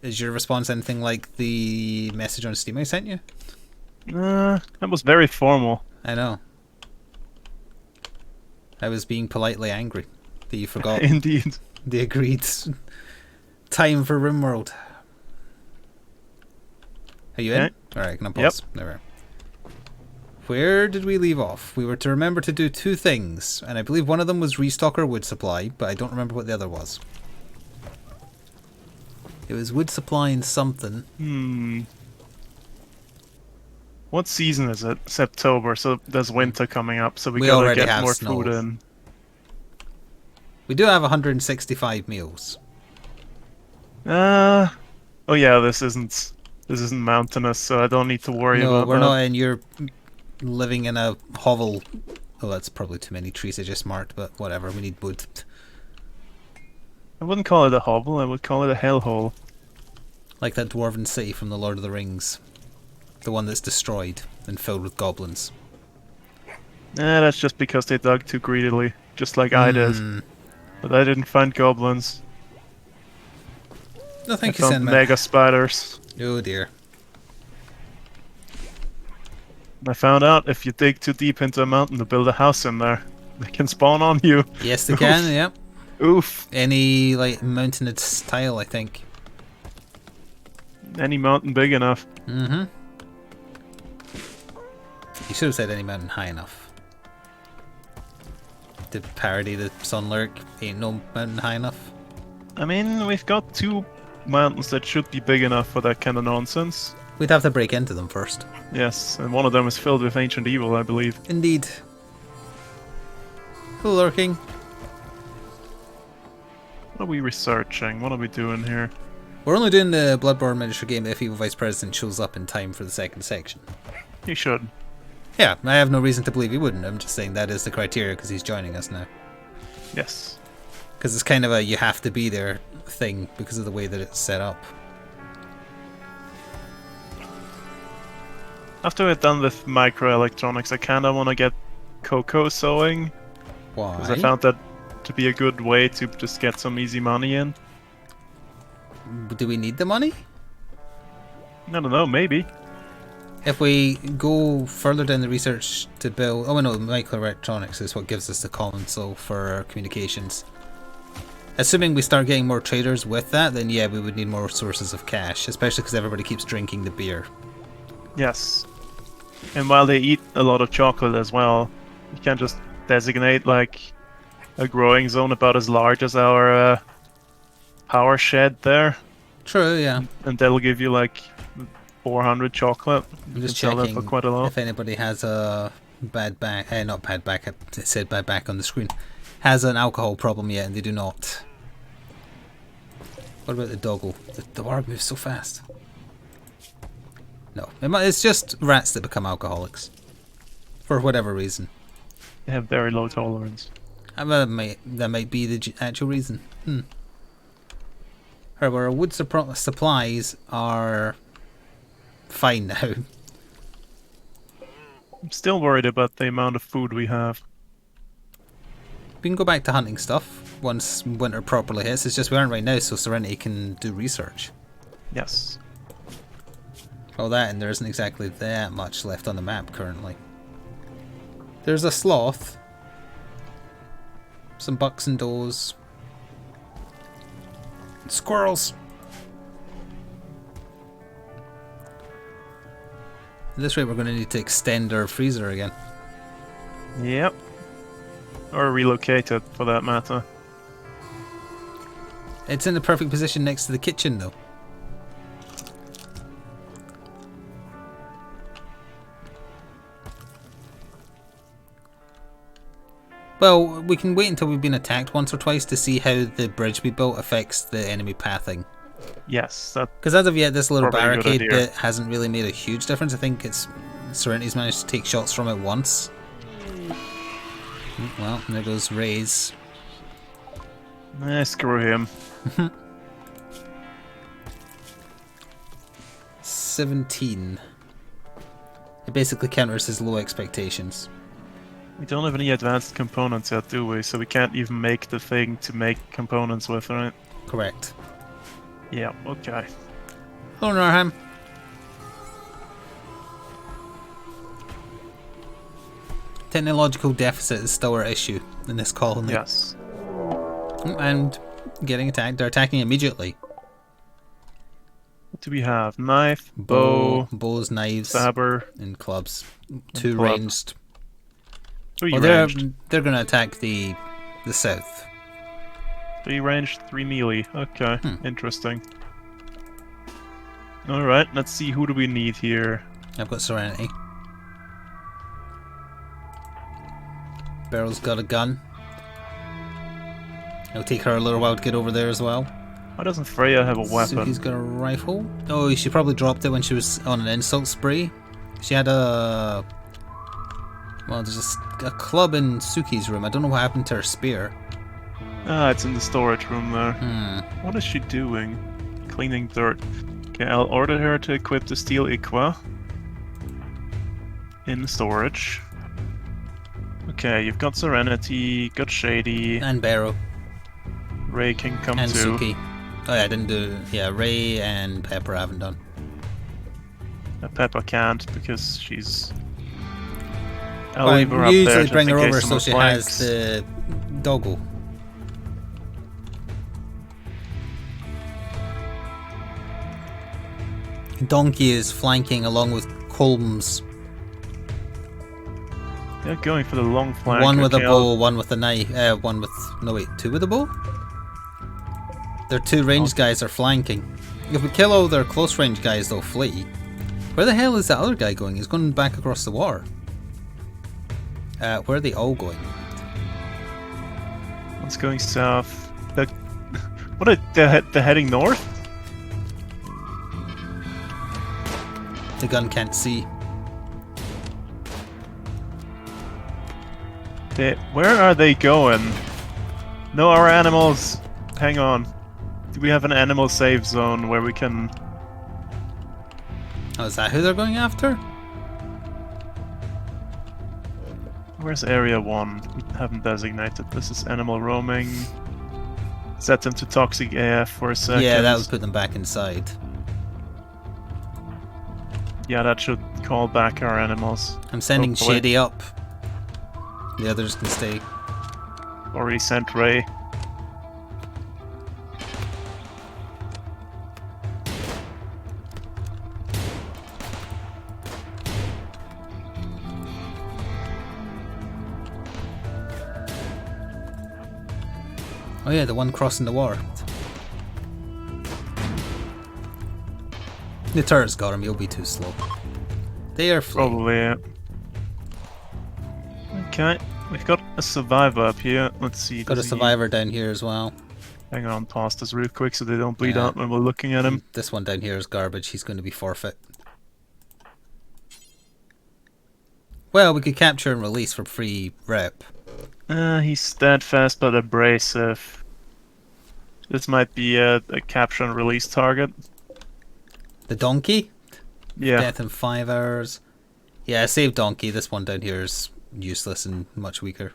Is your response anything like the message on Steam I sent you? That was very formal. I know. I was being politely angry that you forgot Indeed. the agreed time for Rimworld. Are you in? Okay. Alright, can I Yep. pause? There we are. Where did we leave off? We were to remember to do two things, and I believe one of them was restock our wood supply, but I don't remember what the other was. It was wood supply and something. What season is it? September, so there's winter coming up, so we We gotta already get have more snow. food in. We do have 165 meals. Oh yeah, this isn't mountainous, so I don't need to worry No, about we're that. not in. You're living in a hovel. Oh, that's probably too many trees I just marked, but whatever. We need wood. I wouldn't call it a hovel, I would call it a hellhole. Like that dwarven city from the Lord of the Rings. The one that's destroyed and filled with goblins. That's just because they dug too greedily, just like I did. But I didn't find goblins. No, I thank you, found Sandman. mega spiders. Oh dear. I found out if you dig too deep into a mountain to build a house in there, they can spawn on you. Yes, they can. Yep. Oof. Any like mountainous style, I think. Any mountain big enough. Mm-hmm. You should have said any mountain high enough. To parody the Sun Lurk, ain't no mountain high enough. I mean, we've got two mountains that should be big enough for that kind of nonsense. We'd have to break into them first. Yes, and one of them is filled with ancient evil, I believe. Indeed. Hello, Lurking. What are we researching? What are we doing here? We're only doing the Bloodborne miniature game if Evil Vice President shows up in time for the second section. You should. Yeah, I have no reason to believe he wouldn't. I'm just saying that is the criteria because he's joining us now. Yes. Because it's kind of a you have to be there thing because of the way that it's set up. After we're done with microelectronics, I kind of want to get cocoa sewing. Why? Because I found that to be a good way to just get some easy money in. Do we need the money? I don't know, maybe. If we go further down the research to build... Oh, no, microelectronics is what gives us the console for our communications. Assuming we start getting more traders with that, then yeah, we would need more sources of cash, especially because everybody keeps drinking the beer. Yes. And while they eat a lot of chocolate as well, you can just designate like a growing zone about as large as our power shed there, True, yeah. and that'll give you like 400 chocolate. I'm just can sell that checking for quite a lot. if anybody has a bad back... not bad back, it said bad back on the screen. Has an alcohol problem yet, and they do not. What about the doggle? The warg moves so fast. No, it's just rats that become alcoholics. For whatever reason. They have very low tolerance. That might be the actual reason. However, our wood supplies are fine now. I'm still worried about the amount of food we have. We can go back to hunting stuff once winter properly hits. It's just we aren't right now, so Serenity can do research. Yes. Oh, that, and there isn't exactly that much left on the map currently. There's a sloth. Some bucks and does. Squirrels! At this rate, we're going to need to extend our freezer again. Yep. Or relocate it, for that matter. It's in the perfect position next to the kitchen, though. Well, we can wait until we've been attacked once or twice to see how the bridge we built affects the enemy pathing. Yes, that Because as of yet, this little Probably a good barricade idea. bit hasn't really made a huge difference. I think it's Serenity's managed to take shots from it once. Well, there goes Ray's. screw him. 17. It basically counters his low expectations. We don't have any advanced components yet, do we? So we can't even make the thing to make components with, right? Correct. Yeah, okay. Hello, Narham. Technological deficit is still our issue in this colony. Yes. And getting attacked. They're attacking immediately. What do we have? Knife, bow, bows, knives, stabber, and clubs. 2 club. ranged. 3 Well, ranged. they're going to attack the south. 3 ranged, 3 melee. Okay, interesting. Alright, let's see, who do we need here? I've got Serenity. Beryl's got a gun. It'll take her a little while to get over there as well. Why doesn't Freya have a weapon? Suki's got a rifle. Oh, she probably dropped it when she was on an insult spree. She had a... Well, there's a club in Suki's room. I don't know what happened to her spear. Ah, it's in the storage room there. What is she doing? Cleaning dirt. Okay, I'll order her to equip the steel Iqua. In storage. Okay, you've got Serenity, got Shady. And Beryl. Ray can come And too. Suki. Oh yeah, I didn't do... Yeah, Ray and Pepper I haven't done. Peppa can't because she's... I'll Well, leave her up usually there just bring in her case over so someone she flanks. has the doggle. Donkey is flanking along with Colms. They're going for the long flank. One with a Okay, bow, one with a knife. One with... No wait, 2 with a bow? Their 2 ranged guys are flanking. If we kill all their close range guys, they'll flee. Where the hell is that other guy going? He's going back across the water. Where are they all going? One's going south. What are they're heading north? The gun can't see. Where are they going? No, our animals. Hang on. Do we have an animal safe zone where we can... Oh, is that who they're going after? Where's Area 1? We haven't designated. This is animal roaming. Set them to toxic AF for a second. Yeah, that would put them back inside. Yeah, that should call back our animals. I'm sending Hopefully. Shady up. The others can stay. Already sent Ray. Oh yeah, the one crossing the water. The turret's got him, he'll be too slow. They are fleeing. Probably, yeah. Okay, we've got a survivor up here. Let's see. Got a does he- survivor down here as well. Hang on, past us real quick so they don't bleed Yeah. out when we're looking at him. This one down here is garbage, he's going to be forfeit. Well, we could capture and release for free rep. He's steadfast but abrasive. This might be a capture and release target. The donkey? Yeah. Death in 5 hours. Yeah, save donkey. This one down here is useless and much weaker.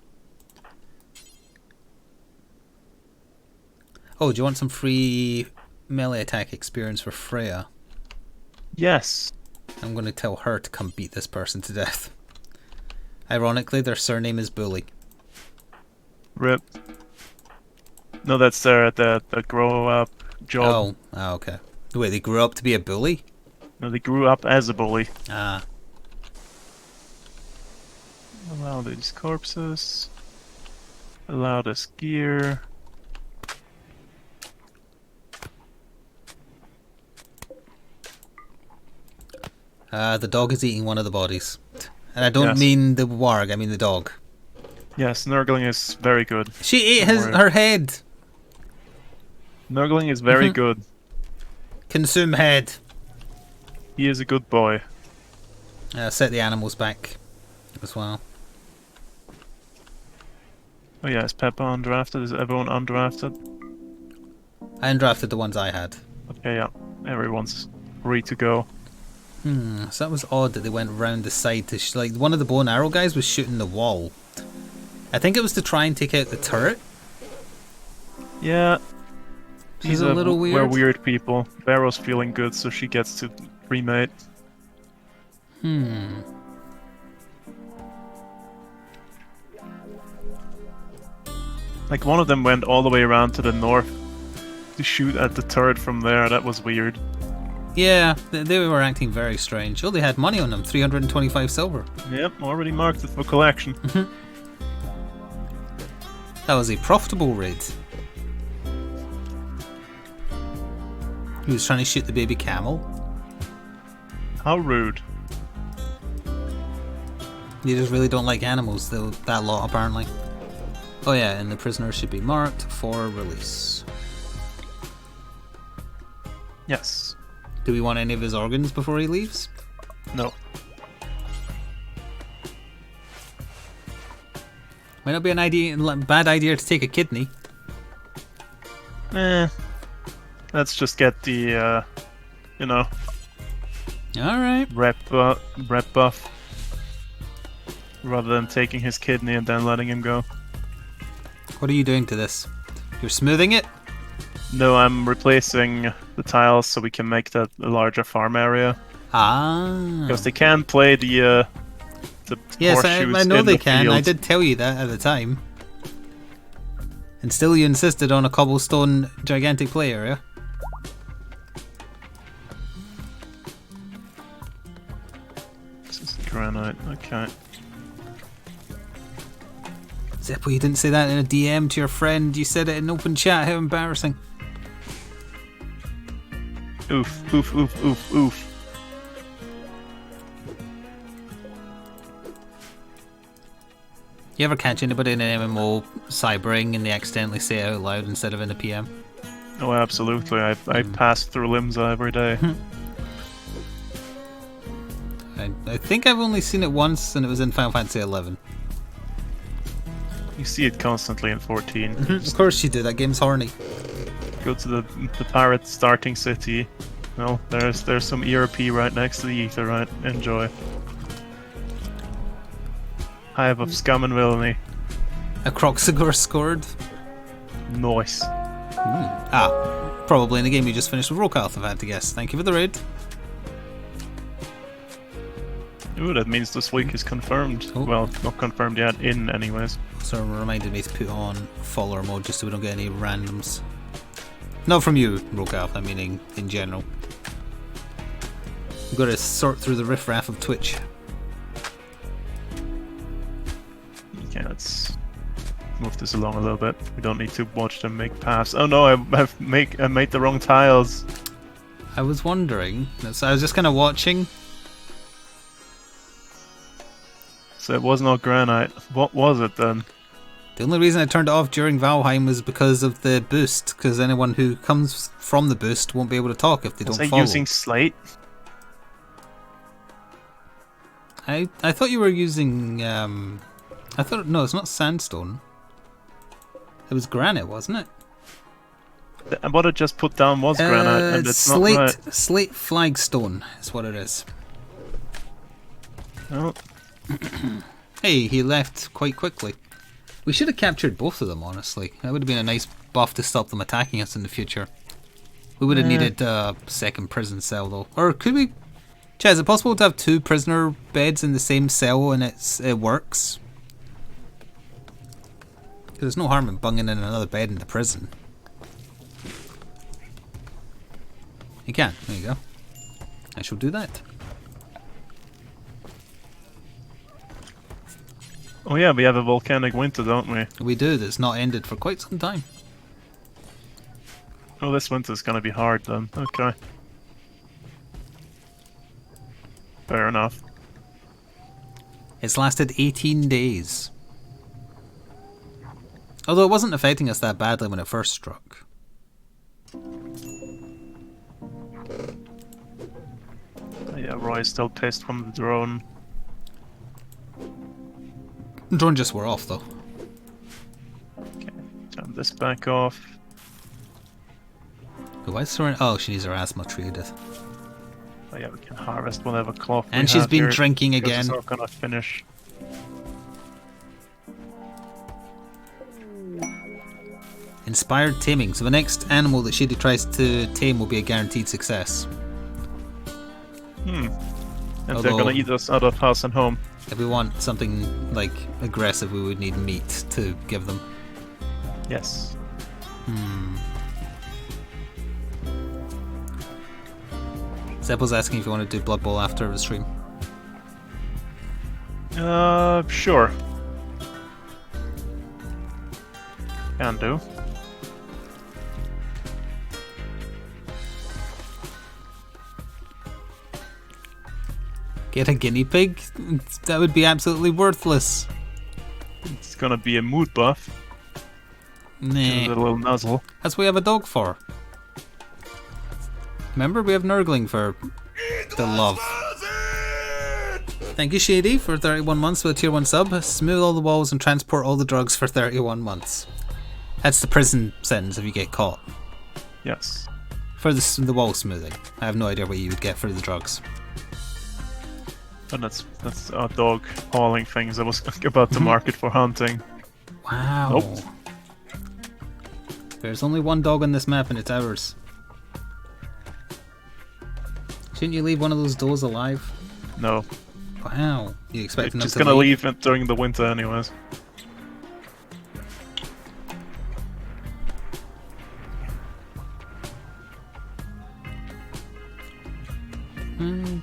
Oh, do you want some free melee attack experience for Freya? Yes. I'm going to tell her to come beat this person to death. Ironically, their surname is Bully. Rip. No, that's the grow up job. Oh, okay. Wait, they grew up to be a bully? No, they grew up as a bully. Ah. Allow these corpses. Allow this gear. The dog is eating one of the bodies. And I don't Yes. mean the warg, I mean the dog. Yes, Nurgling is very good. She ate Don't worry. her head. Nurgling is very Mhm. good. Consume head. He is a good boy. Set the animals back as well. Oh yeah, is Peppa undrafted? Is everyone undrafted? I undrafted the ones I had. Okay, yeah. Everyone's free to go. So that was odd that they went round the side to like one of the bow and arrow guys was shooting the wall. I think it was to try and take out the turret. Yeah. These a little weird. We're weird people. Barrow's feeling good, so she gets to remate. Like, one of them went all the way around to the north to shoot at the turret from there. That was weird. Yeah, they were acting very strange. Oh, they had money on them, 325 silver. Yep, already marked it for collection. That was a profitable raid. He was trying to shoot the baby camel. How rude. They just really don't like animals, though, that lot, apparently. Oh yeah, and the prisoner should be marked for release. Yes. Do we want any of his organs before he leaves? No. Might not be an bad idea to take a kidney. Let's just get the, you know, Alright. rep buff. Rather than taking his kidney and then letting him go. What are you doing to this? You're smoothing it? No, I'm replacing the tiles so we can make that a larger farm area. Ah. Because they can play the Yes, horseshoes I know in they the can. field. I did tell you that at the time. And still you insisted on a cobblestone gigantic play area. This is granite, okay. Zeppo, you didn't say that in a DM to your friend. You said it in open chat. How embarrassing. Oof, oof, oof, oof, oof. You ever catch anybody in an MMO cybering and they accidentally say it out loud instead of in a PM? Oh, absolutely. I pass through Limsa every day. I think I've only seen it once and it was in Final Fantasy 11. You see it constantly in 14. Of course you do, that game's horny. Go to the pirate starting city. Well, there's some ERP right next to the ether, right? Enjoy. Hive of scum and villainy. A Croxagore scored. Nice. Probably in the game you just finished with Rokalth, if I had to guess. Thank you for the raid. Ooh, that means this week is confirmed. Oh. Well, not confirmed yet, in anyways. So it reminded me to put on follower mode just so we don't get any randoms. Not from you, Rokalth, I'm meaning in general. We've got to sort through the riffraff of Twitch. Okay, let's move this along a little bit. We don't need to watch them make paths. Oh no, I made the wrong tiles. I was wondering, so I was just kind of watching. So it was not granite. What was it then? The only reason I turned it off during Valheim was because of the boost, because anyone who comes from the boost won't be able to talk if they Was don't I follow. using slate? I thought you were using, no, it's not sandstone. It was granite, wasn't it? What I just put down was granite, and it's slate, not right. Slate flagstone is what it is. Oh. Hey, he left quite quickly. We should have captured both of them, honestly. That would have been a nice buff to stop them attacking us in the future. We would have needed a second prison cell, though. Or could we... Chad, is it possible to have two prisoner beds in the same cell and it works? Because there's no harm in bunging in another bed in the prison. You can. There you go. I shall do that. Oh yeah, we have a volcanic winter, don't we? We do. That's not ended for quite some time. Oh, this winter's gonna be hard then. Okay. Fair enough. It's lasted 18 days. Although it wasn't affecting us that badly when it first struck. Oh, yeah, Roy's still pissed from the drone. Drone just wore off though. Okay, turn this back off. Why is her? Oh, she needs her asthma treated. Oh yeah, we can harvest whatever cloth And we she's have been here, drinking because again. It's not gonna finish. Inspired taming. So the next animal that Shady tries to tame will be a guaranteed success. And Although, they're gonna eat us out of house and home. If we want something like aggressive, we would need meat to give them. Yes. Zeppel's asking if you want to do Blood Bowl after the stream. Sure. Can do. Get a guinea pig? That would be absolutely worthless. It's gonna be a mood buff. Nah. A little nuzzle. That's what we have a dog for. Remember, we have Nurgling for the love. Thank you, Shady, for 31 months with a tier 1 sub. Smooth all the walls and transport all the drugs for 31 months. That's the prison sentence if you get caught. Yes. For the wall smoothing. I have no idea what you would get for the drugs. And that's our dog hauling things I was about to market for hunting. Wow. Nope. There's only one dog on this map and it's ours. Shouldn't you leave one of those doors alive? No. Wow. You expecting them It's to gonna leave it during the winter anyways.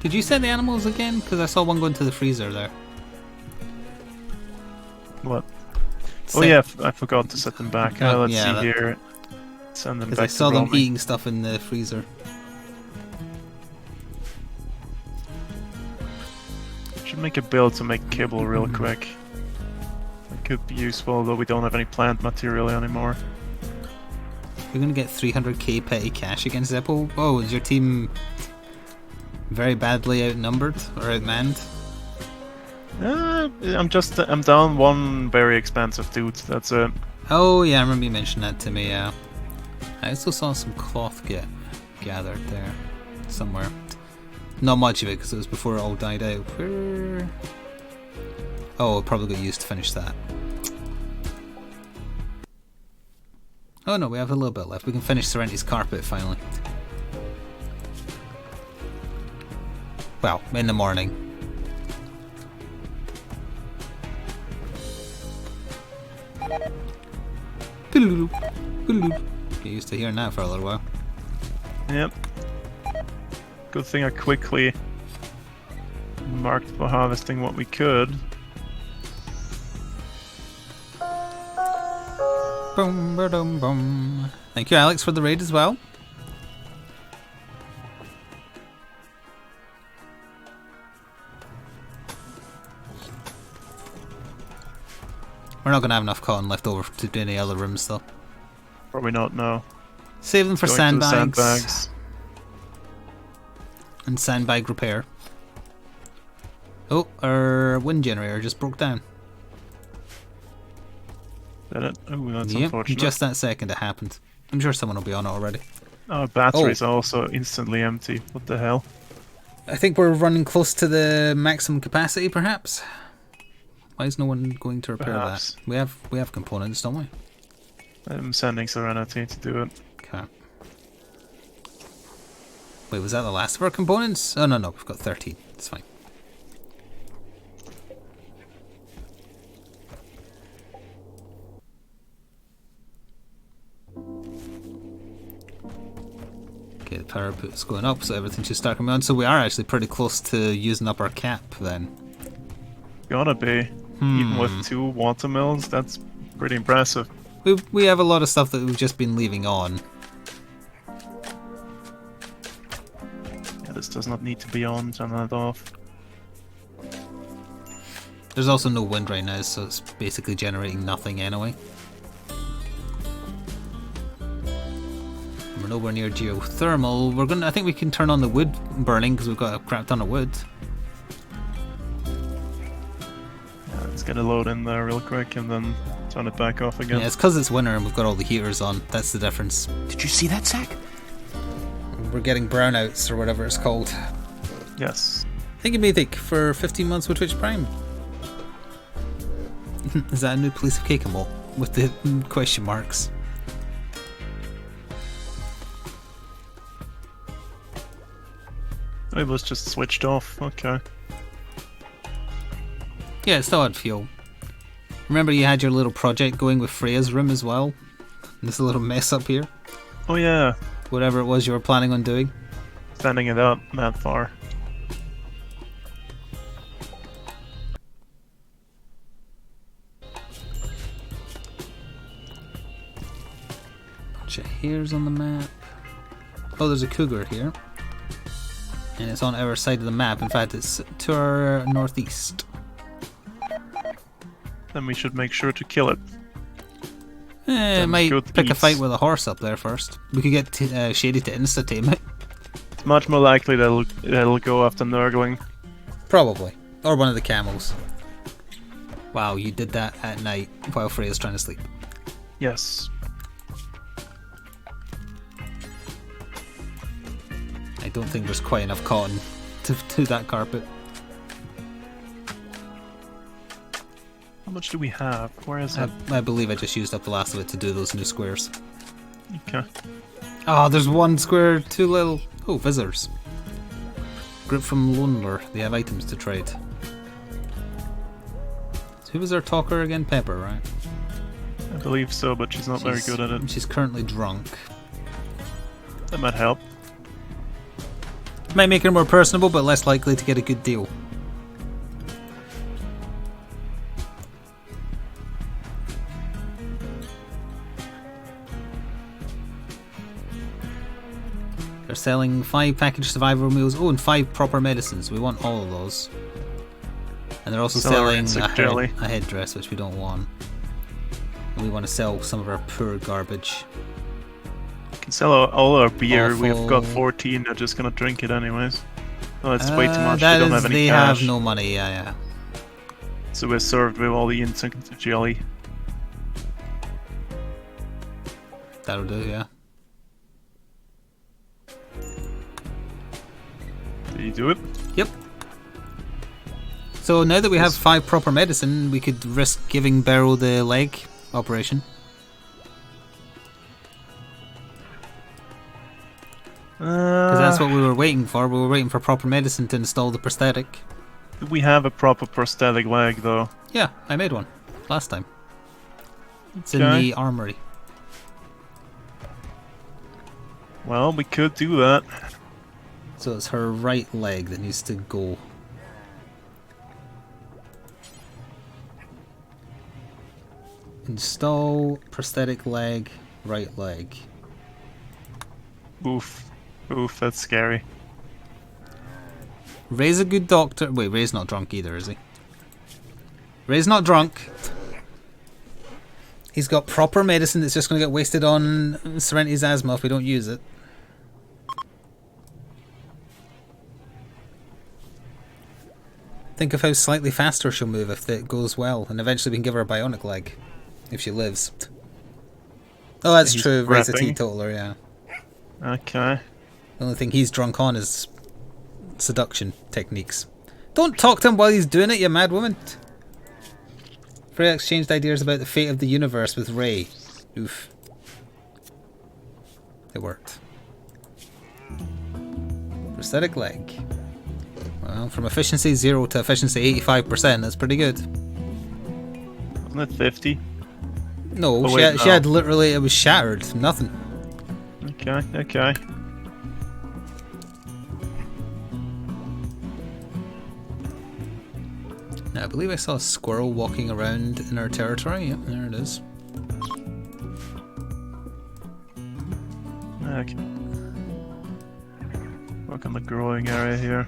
Did you set the animals again? Because I saw one go into the freezer there. What? Set, Oh yeah, I forgot to set them back. Let's yeah, see here. Send them back. because I saw to them roaming. eating stuff in the freezer. Should make a build to make kibble real quick. It could be useful, though we don't have any plant material anymore. You're gonna get 300k petty cash against Zeppo? Oh, is your team very badly outnumbered or outmanned? I'm down one very expensive dude. That's it. Oh yeah, I remember you mentioned that to me. Yeah, I also saw some cloth get gathered there somewhere. Not much of it because it was before it all died out. Where? Oh, it probably got used to finish that. Oh no, we have a little bit left. We can finish Serenity's carpet finally. Well, in the morning. Get used to hearing that for a little while. Yep. Good thing I quickly marked for harvesting what we could. Boom, ba-dum, boom. Thank you, Alex, for the raid as well. We're not going to have enough cotton left over to do any other rooms, though. Probably not, no. Save them for Going to the sandbags. sandbags. And sandbag repair. Oh, our wind generator just broke down. Did it? Oh, that's Yep, unfortunate. just that second it happened. I'm sure someone will be on it already. Our batteries are also instantly empty. What the hell? I think we're running close to the maximum capacity, perhaps. Why is no one going to repair Perhaps. that? We have components, don't we? I'm sending Serenity to do it. Okay. Wait, was that the last of our components? Oh no, we've got 13. It's fine. Okay, the power output's going up, so everything should start coming on. So we are actually pretty close to using up our cap then. Gotta be. Even with 2 water mills, that's pretty impressive. We have a lot of stuff that we've just been leaving on. Yeah, this does not need to be on. Turn that off. There's also no wind right now, so it's basically generating nothing anyway. We're nowhere near geothermal. I think we can turn on the wood burning because we've got a crap ton of wood. Yeah, let's get a load in there real quick and then turn it back off again. Yeah, it's because it's winter and we've got all the heaters on. That's the difference. Did you see that, Zach? We're getting brownouts or whatever it's called. Yes. Thank you, Mythic, for 15 months with Twitch Prime. Is that a new piece of cake emote with the question marks? It was just switched off. Okay. Yeah, it still had fuel. Remember you had your little project going with Freya's room as well? This little mess up here? Oh yeah. Whatever it was you were planning on doing. Sending it out that far. Bunch of hairs on the map. Oh, there's a cougar here. And it's on our side of the map. In fact, it's to our northeast. Then we should make sure to kill it. It might good pick a eats. fight with a horse up there first. We could get Shady to insta-tame it. It's much more likely that it'll go after Nurgling. Probably. Or one of the camels. Wow, you did that at night while Freya's trying to sleep. Yes. I don't think there's quite enough cotton to do that carpet. How much do we have? Where is it? I believe I just used up the last of it to do those new squares. Okay. Oh, there's one square too little. Oh, visitors. Group from Loneler. They have items to trade. So who was our talker again? Pepper, right? I believe so, but she's not very good at it. She's currently drunk. That might help. Might make her more personable, but less likely to get a good deal. They're selling 5 packaged survival meals. Oh, and 5 proper medicines. We want all of those. And they're also selling a headdress, which we don't want. And we want to sell some of our poor garbage. We can sell all our beer. Awful. We've got 14. They're just gonna drink it anyways. Oh, it's way too much. They don't have any cash. have no money, yeah. So we're served with all the instant jelly. That'll do, yeah. Did you do it? Yep. So now that we have 5 proper medicine, we could risk giving Beryl the leg operation. Because that's what we were waiting for. We were waiting for proper medicine to install the prosthetic. We have a proper prosthetic leg, though. Yeah, I made one last time. It's Okay. in the armory. Well, we could do that. So it's her right leg that needs to go. Install prosthetic leg, right leg. Oof. Oof, that's scary. Ray's a good doctor. Wait, Ray's not drunk either, is he? Ray's not drunk. He's got proper medicine that's just going to get wasted on Serenity's asthma if we don't use it. Think of how slightly faster she'll move if it goes well, and eventually we can give her a bionic leg, if she lives. Oh, that's true. Ray's a teetotaler, yeah. Okay. The only thing he's drunk on is seduction techniques. Don't talk to him while he's doing it, you mad woman. Freya exchanged ideas about the fate of the universe with Ray. Oof. It worked. Prosthetic leg. Well, from efficiency 0 to efficiency 85%, that's pretty good. Wasn't it 50? No, Oh, she had literally, it was shattered. Nothing. Okay, okay. Now, I believe I saw a squirrel walking around in our territory. Yep, there it is. Okay. Work on the growing area here.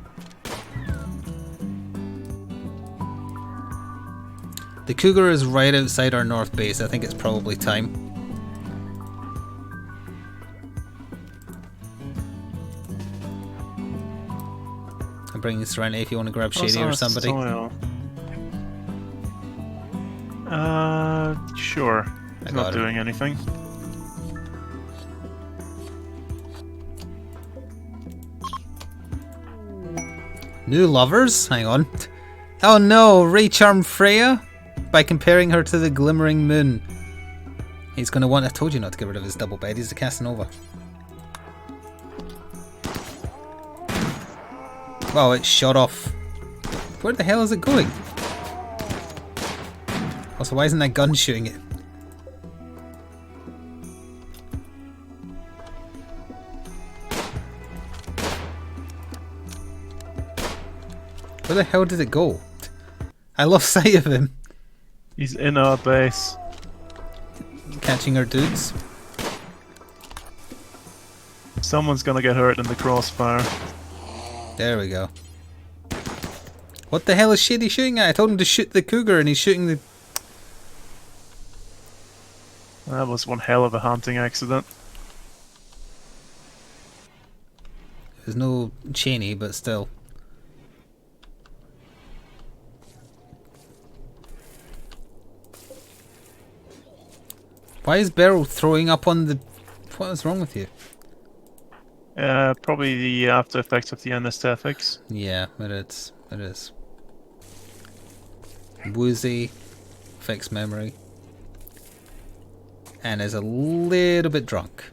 The Cougar is right outside our north base. I think it's probably time. I'm bringing Serenity if you want to grab Shady or somebody. Soil. Sure. He's not doing anything. New lovers? Hang on. Oh no, Ray charmed Freya by comparing her to the glimmering moon. He's going to want... I told you not to get rid of his double bed. He's a Casanova. Well, it shot off. Where the hell is it going? Also, why isn't that gun shooting it? Where the hell did it go? I lost sight of him. He's in our base. Catching our dudes. Someone's gonna get hurt in the crossfire. There we go. What the hell is Shady shooting at? I told him to shoot the Cougar and he's shooting the... That was one hell of a hunting accident. There's no Cheney, but still. Why is Beryl throwing up on the... What is wrong with you? Probably the after effects of the anesthetics. Yeah, it is. It is. Woozy. Fixed memory. And is a little bit drunk.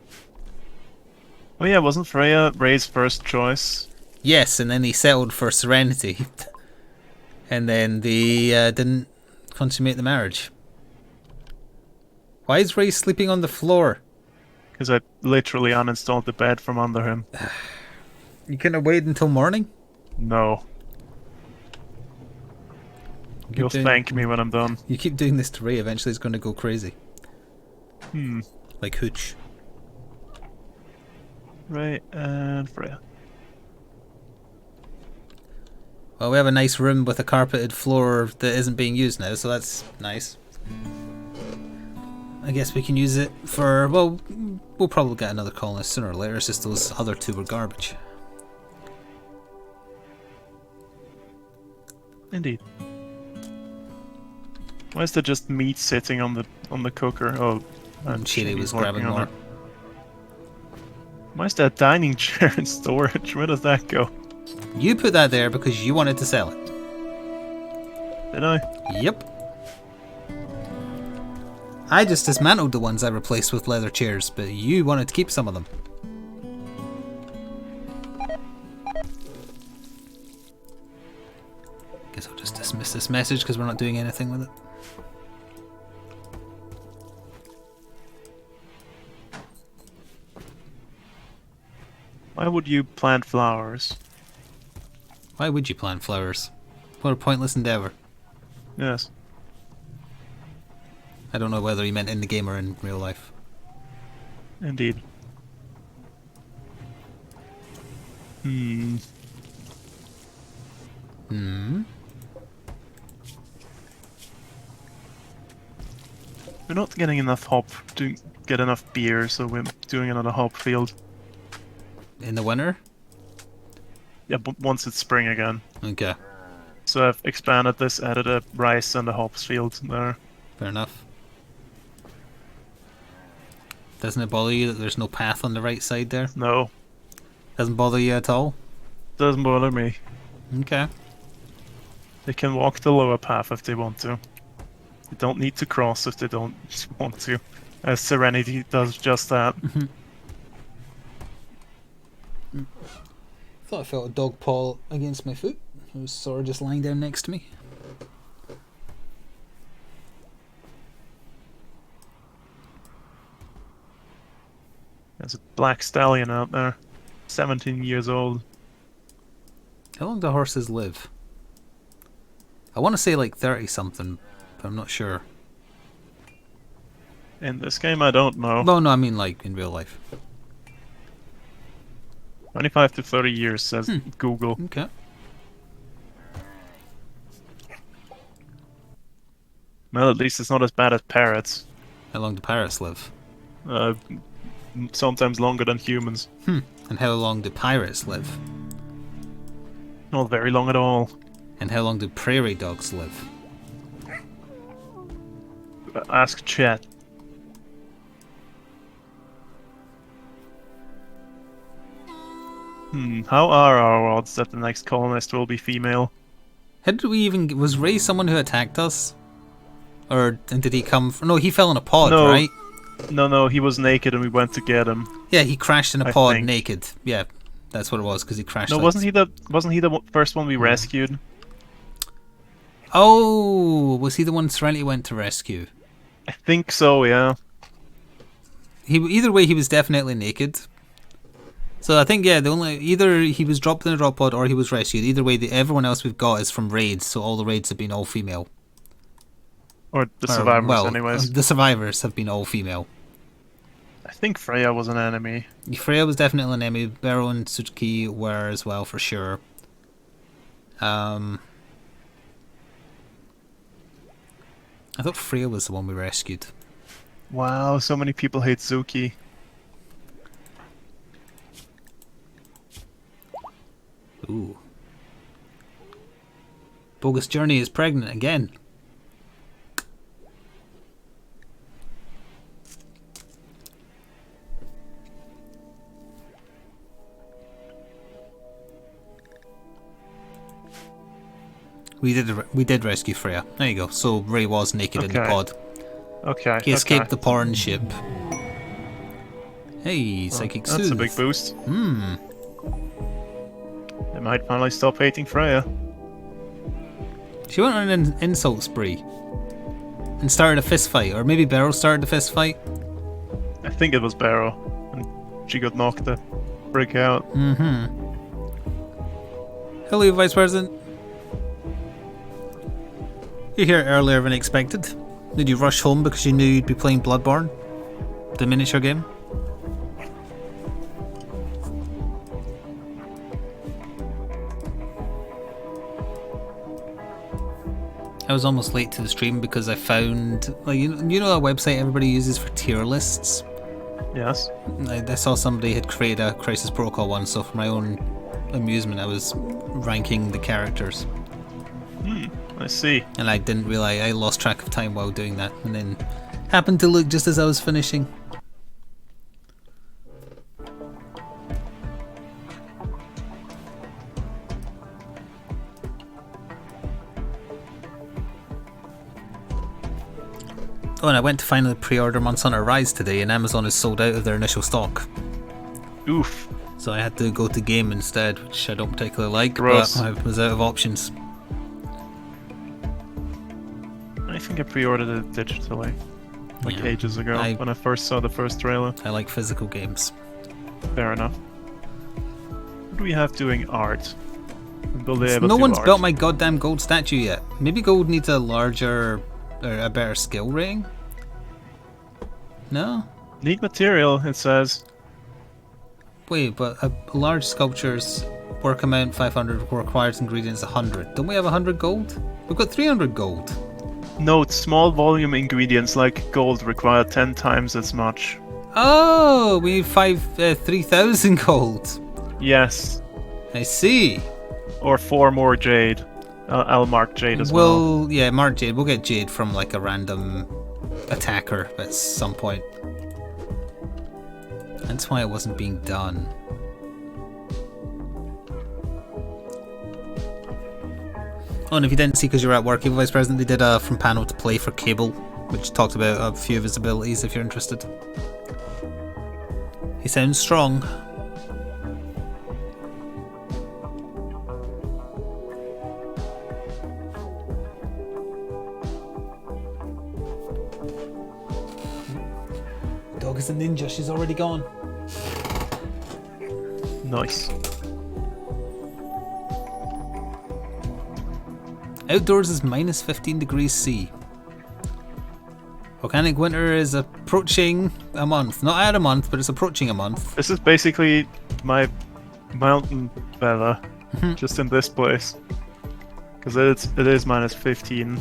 Oh yeah, wasn't Freya Ray's first choice? Yes, and then he settled for Serenity. And then they didn't consummate the marriage. Why is Ray sleeping on the floor? Because I literally uninstalled the bed from under him. You couldn't have waited until morning? No. You'll thank me when I'm done. You keep doing this to Ray, eventually he's going to go crazy. Like Hooch. Ray and Freya. Well, we have a nice room with a carpeted floor that isn't being used now, so that's nice. I guess we can use it for, well, we'll probably get another colonist sooner or later. It's just those other two were garbage. Indeed. Why is there just meat sitting on the cooker? Oh, And Chile was grabbing more. Why is there a dining chair in storage? Where does that go? You put that there because you wanted to sell it. Did I? Yep. I just dismantled the ones I replaced with leather chairs, but you wanted to keep some of them. Guess I'll just dismiss this message because we're not doing anything with it. Why would you plant flowers? Why would you plant flowers? What a pointless endeavour. Yes. I don't know whether he meant in the game or in real life. Indeed. We're not getting enough hop to get enough beer, so we're doing another hop field. In the winter? Yeah, but once it's spring again. Okay, So I've expanded this, added a rice and a hops field there. fair enough. Doesn't it bother you that there's no path on the right side there? No, Doesn't bother you at all? doesn't bother me. Okay. They can walk the lower path if they want to. They don't need to cross if they don't want to. As Serenity does just that. Thought I felt a dog paw against my foot. It was sore just lying down next to me. There's a black stallion out there. 17 years old. How long do horses live? I want to say like 30 something, but I'm not sure. In this game, I don't know. No, I mean like in real life. 25 to 30 years, says Google. Okay. Well, at least it's not as bad as parrots. How long do parrots live? Sometimes longer than humans. And how long do pirates live? Not very long at all. And how long do prairie dogs live? Ask chat. How are our odds that the next colonist will be female? How did we even... Was Ray someone who attacked us? Or did he come... No, he fell in a pod, No. right? No, he was naked and we went to get him. Yeah, he crashed in a I pod think. naked. Yeah, That's what it was, because he crashed. No, wasn't he the first one we rescued? Oh, was he the one Serenity went to rescue? I think so, yeah. Either way, he was definitely naked. So I think, yeah, either he was dropped in a drop pod or he was rescued. Either way, everyone else we've got is from raids, so all the raids have been all female. Or the survivors, anyways. The survivors have been all female. I think Freya was an enemy. Freya was definitely an enemy. Beryl and Tsuki were as well, for sure. I thought Freya was the one we rescued. Wow, so many people hate Zuki. Ooh. Bogus Journey is pregnant again. We did rescue Freya. There you go. So Ray was naked in the pod. Okay. He escaped the porn ship. Hey, Psychic Soothe. That's a big boost. They might finally stop hating Freya. She went on an insult spree and started a fist fight, or maybe Beryl started the fist fight. I think it was Beryl, and she got knocked the frick out. Hello, Vice President. You're here earlier than expected. Did you rush home because you knew you'd be playing Bloodborne? The miniature game? I was almost late to the stream because I found, like, you know that website everybody uses for tier lists? Yes. I saw somebody had created a Crisis Protocol one, so for my own amusement I was ranking the characters. I see. And I didn't realize, I lost track of time while doing that, and then happened to look just as I was finishing. Oh, and I went to finally pre-order Months Hunter Rise today, and Amazon is sold out of their initial stock. Oof. So I had to go to Game instead, which I don't particularly like, Gross. but I was out of options. I think I pre-ordered it digitally, like Yeah. ages ago, when I first saw the first trailer. I like physical games. Fair enough. What do we have doing art? Will they ever No do one's art? built my goddamn gold statue yet. Maybe gold needs a larger, or a better skill rating? No? Need material, it says. Wait, but a large sculpture's work amount 500 requires ingredients 100. Don't we have 100 gold? We've got 300 gold. Note, small volume ingredients like gold require 10 times as much. Oh, we need 3,000 gold. Yes. I see. Or 4 more jade. I'll mark jade as well. Yeah, mark jade. We'll get jade from like a random attacker at some point. That's why it wasn't being done. Oh, and if you didn't see because you were at work, Evil Vice President, they did a from panel to play for Cable, which talked about a few of his abilities if you're interested. He sounds strong. Dog is a ninja, she's already gone. Nice. Outdoors is minus 15 degrees C. Volcanic Winter is approaching a month. Not at a month, but it's approaching a month. This is basically my mountain weather, just in this place. Because it is minus 15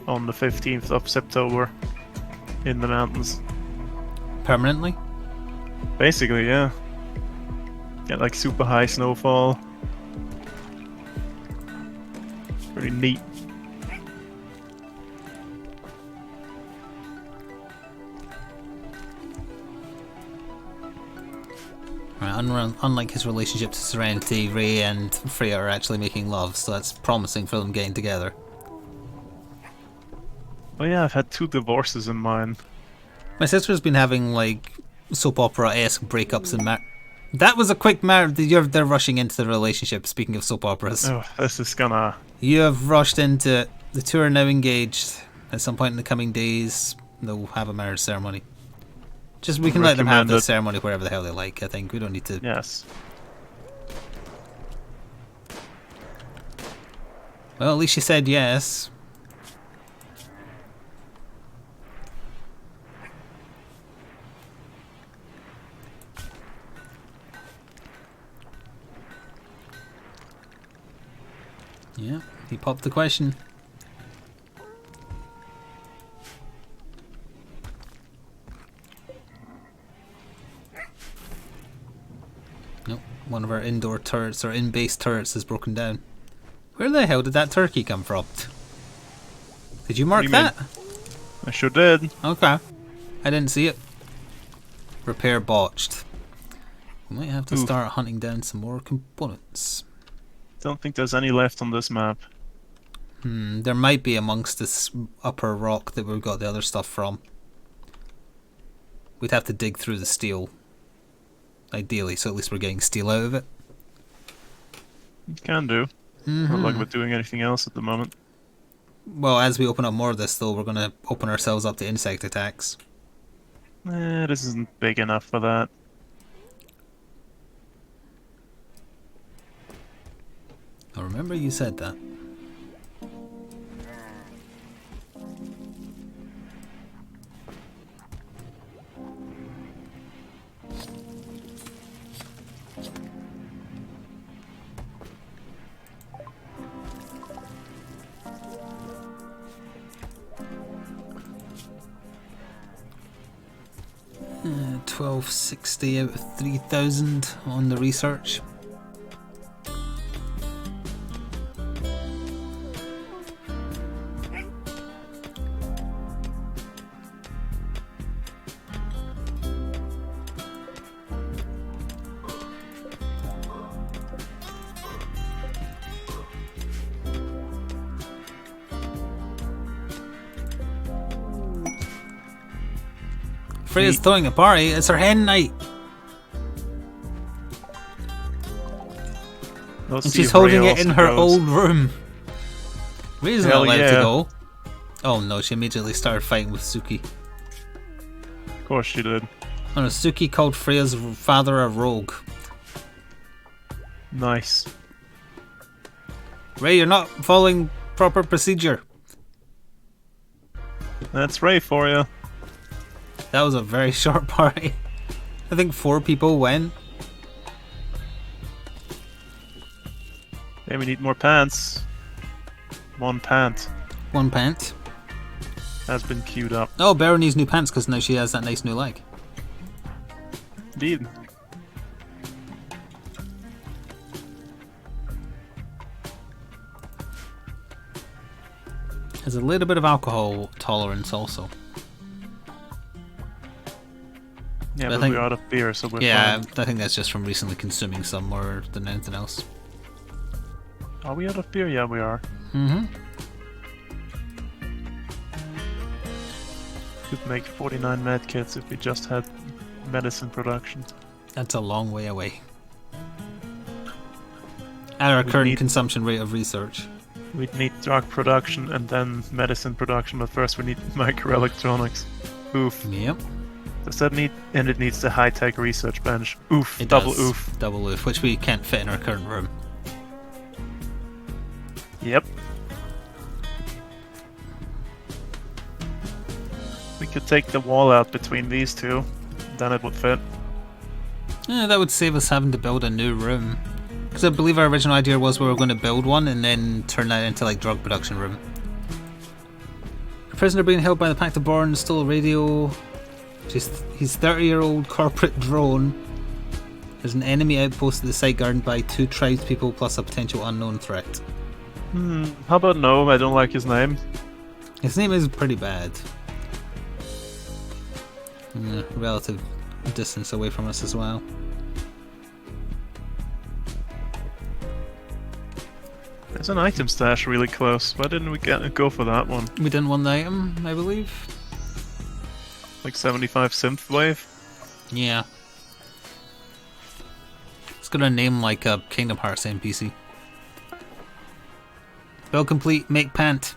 on the 15th of September in the mountains. Permanently? Basically, yeah. Get like super high snowfall. Pretty neat. Right, unlike his relationship to Serenity, Ray and Freya are actually making love, so that's promising for them getting together. Oh yeah, I've had 2 divorces in mine. My sister's been having like soap opera-esque breakups That was a quick matter. They're rushing into the relationship. Speaking of soap operas, Oh, this is gonna... you have rushed into it. The two are now engaged. At some point in the coming days, they'll have a marriage ceremony. We can let them have the ceremony wherever the hell they like. I think we don't need to. Yes. Well, at least she said yes. Yeah, he popped the question. Nope, one of our indoor turrets or in-base turrets is broken down. Where the hell did that turkey come from? Did you mark that? I sure did. Okay. I didn't see it. Repair botched. We might have to start hunting down some more components. Don't think there's any left on this map. There might be amongst this upper rock that we've got the other stuff from. We'd have to dig through the steel. Ideally, so at least we're getting steel out of it. Can do. Not like we're doing anything else at the moment. Well, as we open up more of this, though, we're going to open ourselves up to insect attacks. This isn't big enough for that. I remember you said that. $1260 out of 3,000 on the research. Freya's throwing a party. It's her hen night. And she's holding it in her old room. Freya's not allowed to go. Oh no, she immediately started fighting with Suki. Of course she did. Oh no, Suki called Freya's father a rogue. Nice. Ray, you're not following proper procedure. That's Ray for you. That was a very short party. I think 4 people went. Hey, we need more pants. 1 pant. 1 pant. Has been queued up. Oh, Beryl needs new pants because now she has that nice new leg. Indeed. Has a little bit of alcohol tolerance also. Yeah, but we're out of beer, so we're fine. I think that's just from recently consuming some more than anything else. Are we out of beer? Yeah, we are. Could make 49 medkits if we just had medicine production. That's a long way away. At our current consumption rate of research. We'd need drug production and then medicine production, but first we need microelectronics. Oof. Yep. Does that need... And it needs the high-tech research bench. Oof. It Double does. oof. Double oof, which we can't fit in our current room. Yep. We could take the wall out between these two. Then it would fit. Yeah, that would save us having to build a new room. Because I believe our original idea was we were going to build one and then turn that into like drug production room. A prisoner being held by the Pact of Born stole a radio. His 30-year-old corporate drone. There's an enemy outpost at the site guarded by 2 tribespeople plus a potential unknown threat. How about no? I don't like his name. His name is pretty bad. Relative distance away from us as well. There's an item stash really close. Why didn't we go for that one? We didn't want the item, I believe. Like 75 synth wave? Yeah. got a name like a Kingdom Hearts NPC. Build complete, make pant.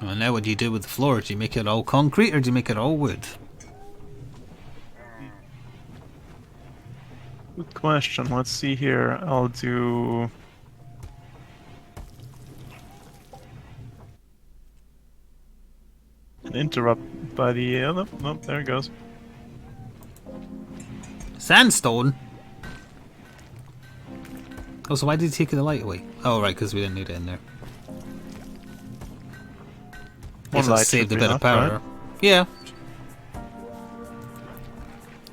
Well, now what do you do with the floor? Do you make it all concrete or do you make it all wood? Good question. Let's see here. I'll do... an interrupt by the... oh, nope, there it goes. Sandstone? Oh, so why did you take the light away? Oh, right, because we didn't need it in there. One Guess it light saved a should bit be of enough, power. right? Yeah.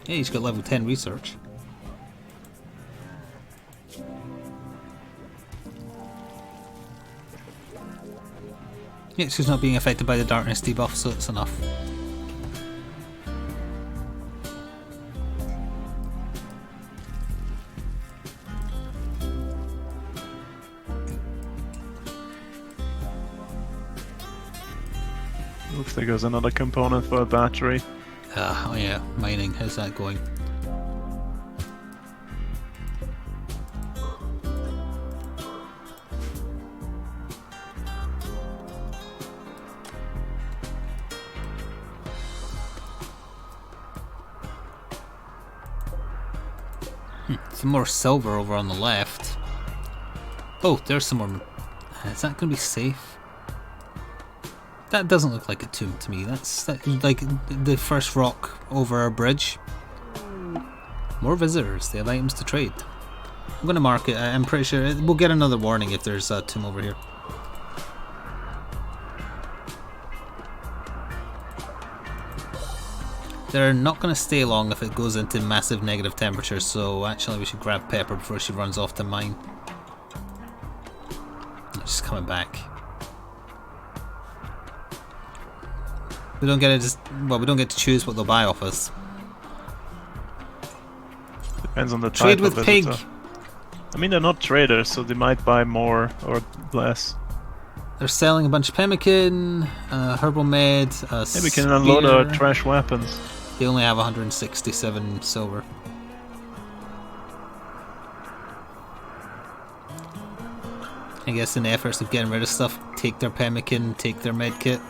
Yeah, he's got level 10 research. Yeah, she's not being affected by the darkness debuff, so it's enough. Looks like there's another component for a battery. Oh yeah, mining, how's that going? Some more silver over on the left. Oh, there's some more. Is that going to be safe? That doesn't look like a tomb to me. That's like the first rock over our bridge. More visitors. They have items to trade. I'm going to mark it. I'm pretty sure we'll get another warning if there's a tomb over here. They're not going to stay long if it goes into massive negative temperatures, so actually we should grab Pepper before she runs off to mine. She's coming back. We don't get to we don't get to choose what they'll buy off us. Depends on the Trade type with of pig. visitor. I mean, they're not traders, so they might buy more or less. They're selling a bunch of pemmican, herbal med, Maybe we can unload our spear. trash weapons. They only have 167 silver. I guess in the efforts of getting rid of stuff, take their pemmican, take their med kit.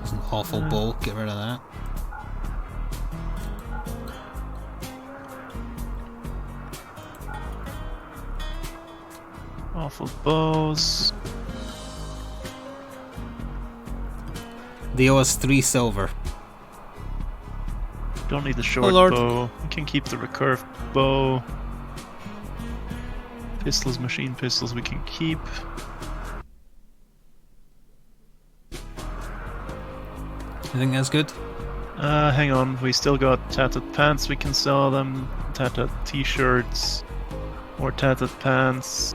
It's an awful bowl, get rid of that. Awful bows. They owe us 3 silver. Don't need the short Lord. bow. We can keep the recurve bow. Pistols, machine pistols we can keep. You think that's good? Hang on, we still got tattered pants, we can sell them. Tattered t-shirts. More tattered pants.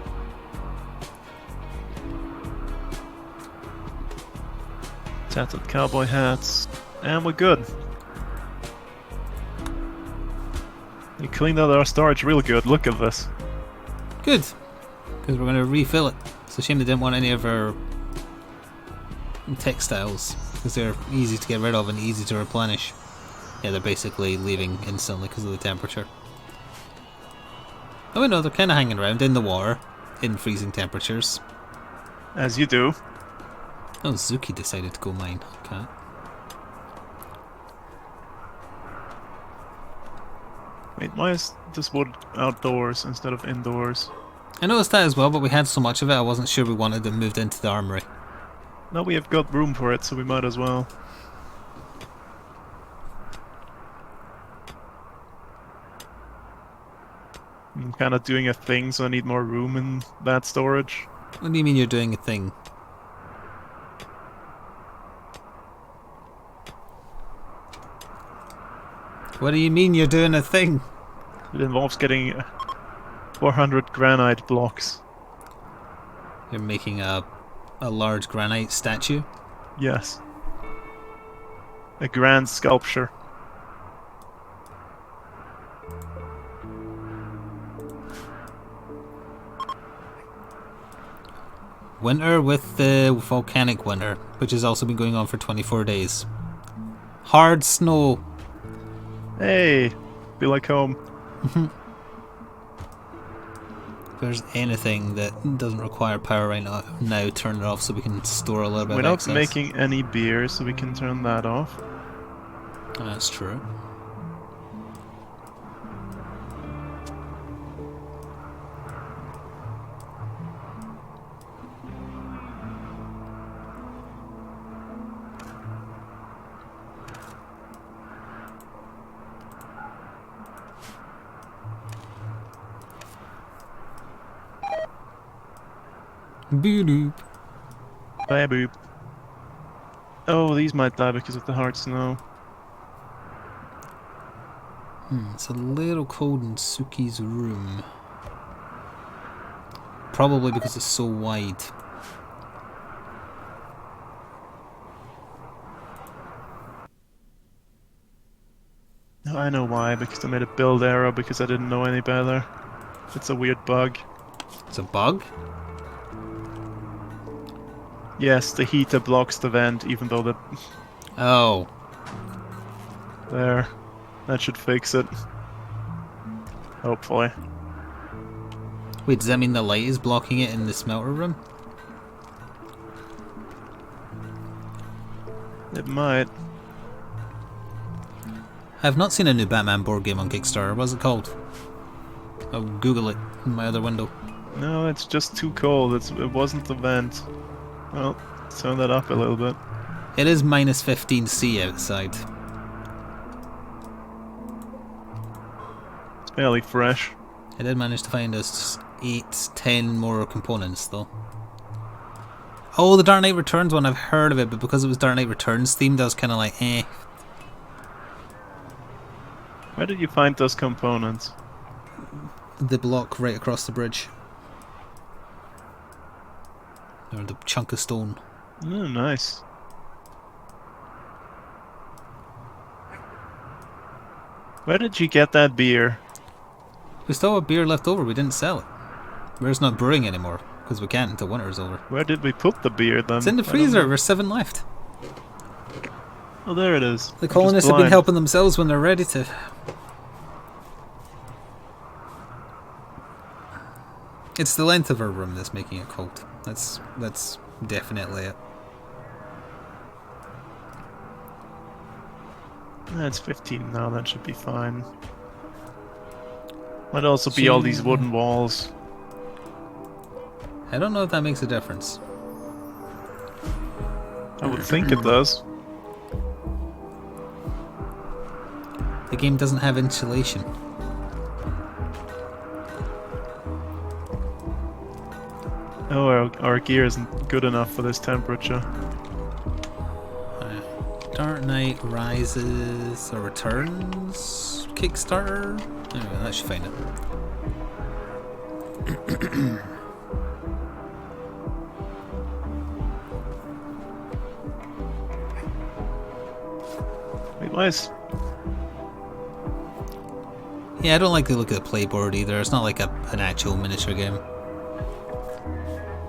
Tattered cowboy hats. And we're good. We cleaned out our storage real good, look at this. Good. Because we're going to refill it. It's a shame they didn't want any of our textiles. Because they're easy to get rid of and easy to replenish. Yeah, they're basically leaving instantly because of the temperature. Oh no, they're kind of hanging around in the water. In freezing temperatures. As you do. Oh, Zuki decided to go mine. Okay. Wait, why is this wood outdoors instead of indoors? I noticed that as well, but we had so much of it I wasn't sure we wanted it moved into the armory. Now we have got room for it, so we might as well. I'm kind of doing a thing, so I need more room in that storage. What do you mean you're doing a thing? What do you mean you're doing a thing? It involves getting 400 granite blocks. You're making a a large granite statue. Yes. A grand sculpture. Winter with the Volcanic Winter, which has also been going on for 24 days. Hard snow. Hey, feel like home. If there's anything that doesn't require power right now, turn it off so we can store a little bit We're of not excess. making any beer, so we can turn that off. That's true. Boop. Bye boop. Oh, these might die because of the hard snow. It's a little cold in Suki's room. Probably because it's so wide. I know why, because I made a build error because I didn't know any better. It's a weird bug. It's a bug? Yes, the heater blocks the vent, even though the... Oh. There. That should fix it. Hopefully. Wait, does that mean the light is blocking it in the smelter room? It might. I've not seen a new Batman board game on Kickstarter. What's it called? I'll Google it in my other window. No, it's just too cold. It wasn't the vent. Well, turn that up a little bit. It is minus 15C outside. It's fairly fresh. I did manage to find us 10 more components though. Oh, the Dark Knight Returns one, I've heard of it, but because it was Dark Knight Returns themed, I was kind of like, eh. Where did you find those components? The block right across the bridge. Or the chunk of stone. Oh, nice. Where did you get that beer? We still have beer left over, we didn't sell it. We're just not brewing anymore, because we can't until winter's over. Where did we put the beer then? It's in the freezer, there's 7 left. Oh, there it is. The colonists have been helping themselves when they're ready to. It's the length of our room that's making it cold. That's definitely it. That's 15 now, that should be fine. Might also be all these wooden walls. I don't know if that makes a difference. I would think it does. The game doesn't have insulation. Oh, our gear isn't good enough for this temperature. Dark Knight Rises or Returns Kickstarter? Anyway, that should find it. Wait, why is... Yeah, I don't like the look of the playboard either. It's not like an actual miniature game.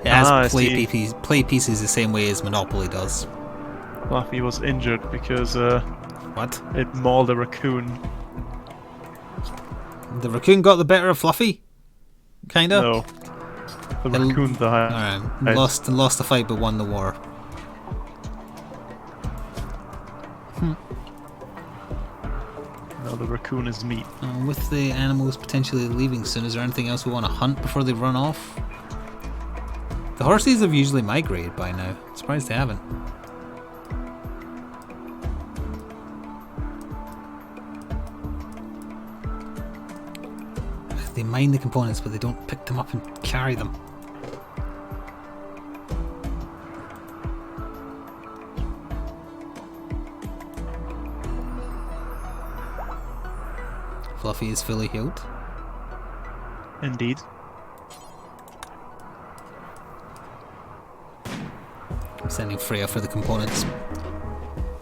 It has play pieces the same way as Monopoly does. Fluffy was injured because What? it mauled a raccoon. The raccoon got the better of Fluffy? Kinda? No. The raccoon died. Alright. Lost the fight but won the war. No, the raccoon is meat. With the animals potentially leaving soon, is there anything else we want to hunt before they run off? The horses have usually migrated by now. Surprised they haven't. They mine the components, but they don't pick them up and carry them. Fluffy is fully healed. Indeed. Sending Freya for the components.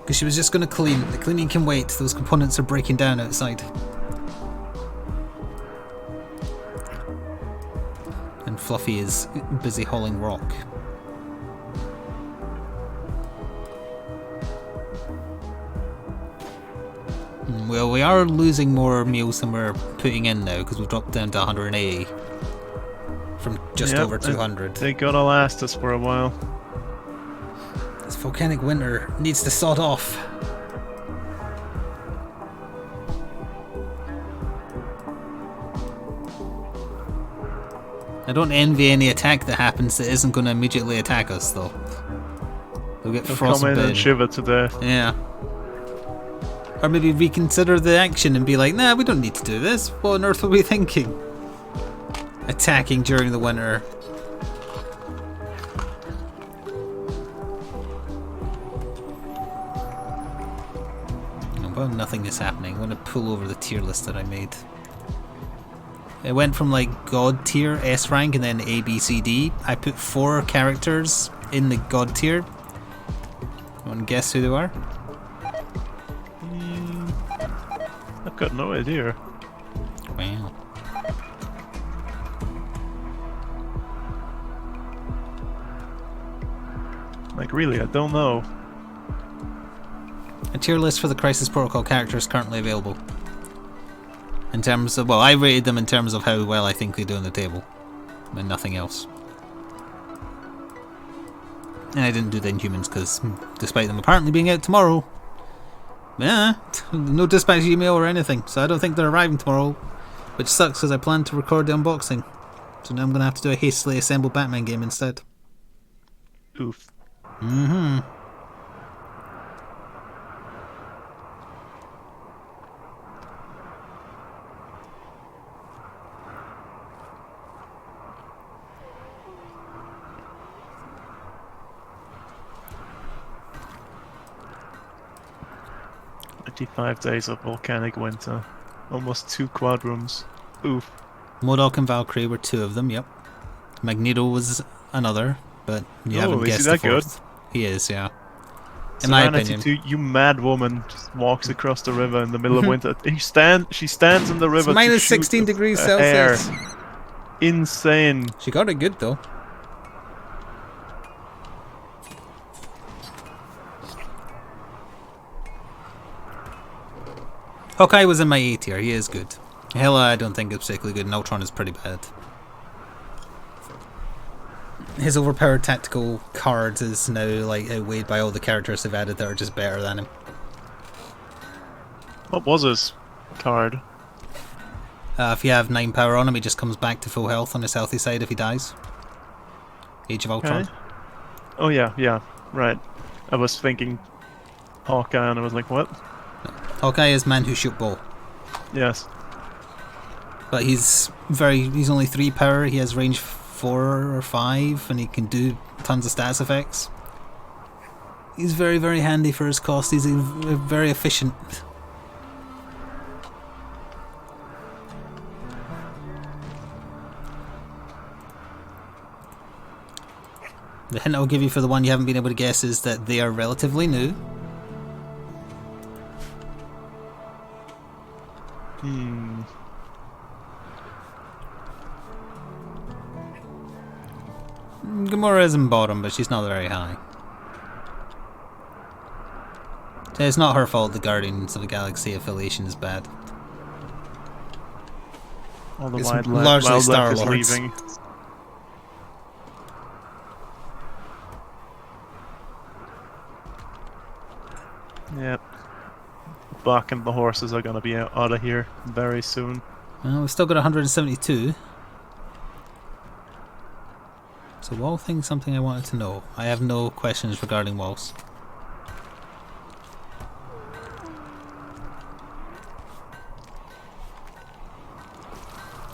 Because she was just going to clean. The cleaning can wait. Those components are breaking down outside. And Fluffy is busy hauling rock. Well, we are losing more meals than we're putting in now because we've dropped down to 180 from just over 200. They're gonna last us for a while. This volcanic winter needs to sod off. I don't envy any attack that happens that isn't going to immediately attack us, though. They'll get frostbitten. Come in and shiver to death. Yeah. Or maybe reconsider the action and be like, nah, we don't need to do this. What on earth were we thinking? Attacking during the winter. Well, nothing is happening. I'm going to pull over the tier list that I made. It went from like God tier, S rank, and then A, B, C, D. I put 4 characters in the God tier. You want to guess who they are? I've got no idea. Wow. Like, really, I don't know. A tier list for the Crisis Protocol characters currently available. In terms of, well, I rated them in terms of how well I think they do on the table. And nothing else. And I didn't do the Inhumans because, despite them apparently being out tomorrow, yeah, no dispatch email or anything, so I don't think they're arriving tomorrow, which sucks because I planned to record the unboxing. So now I'm going to have to do a hastily assembled Batman game instead. Oof. Mm-hmm. Days of Volcanic Winter. Almost 2 quad rooms. Oof. MODOK and Valkyrie were 2 of them, yep. Magneto was another, but you haven't guessed the 4th. He is, yeah. In my opinion. You mad woman just walks across the river in the middle of winter. She stands in the river. It's minus 16 degrees Celsius. Insane. She got it good though. Hawkeye was in my A tier, he is good. Hela I don't think is particularly good, and Ultron is pretty bad. His overpowered tactical card is now like outweighed by all the characters they've added that are just better than him. What was his card? If you have 9 power on him, he just comes back to full health on his healthy side if he dies. Age of Ultron. Okay. Oh yeah, right. I was thinking Hawkeye and I was like, what? Hawkeye is man who shoot bow. Yes. But he's only 3 power, he has range 4 or 5, and he can do tons of stats effects. He's very, very handy for his cost, he's very efficient. The hint I'll give you for the one you haven't been able to guess is that they are relatively new. Gamora's in bottom, but she's not very high. It's not her fault the Guardians of the Galaxy affiliation is bad. All the It's wildlife largely Star is Lords. leaving. Yep. Buck and the horses are gonna be out of here very soon. Well, we've still got 172. So wall thing, something I wanted to know. I have no questions regarding walls.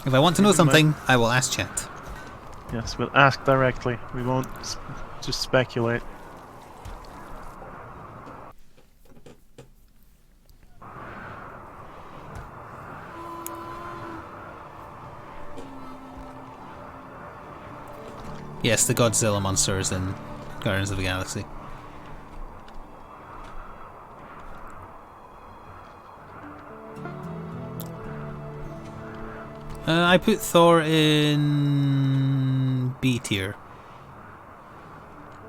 If I want to know something, I will ask chat. Yes, we'll ask directly. We won't just speculate. Yes, the Godzilla monster is in Guardians of the Galaxy. I put Thor in B tier.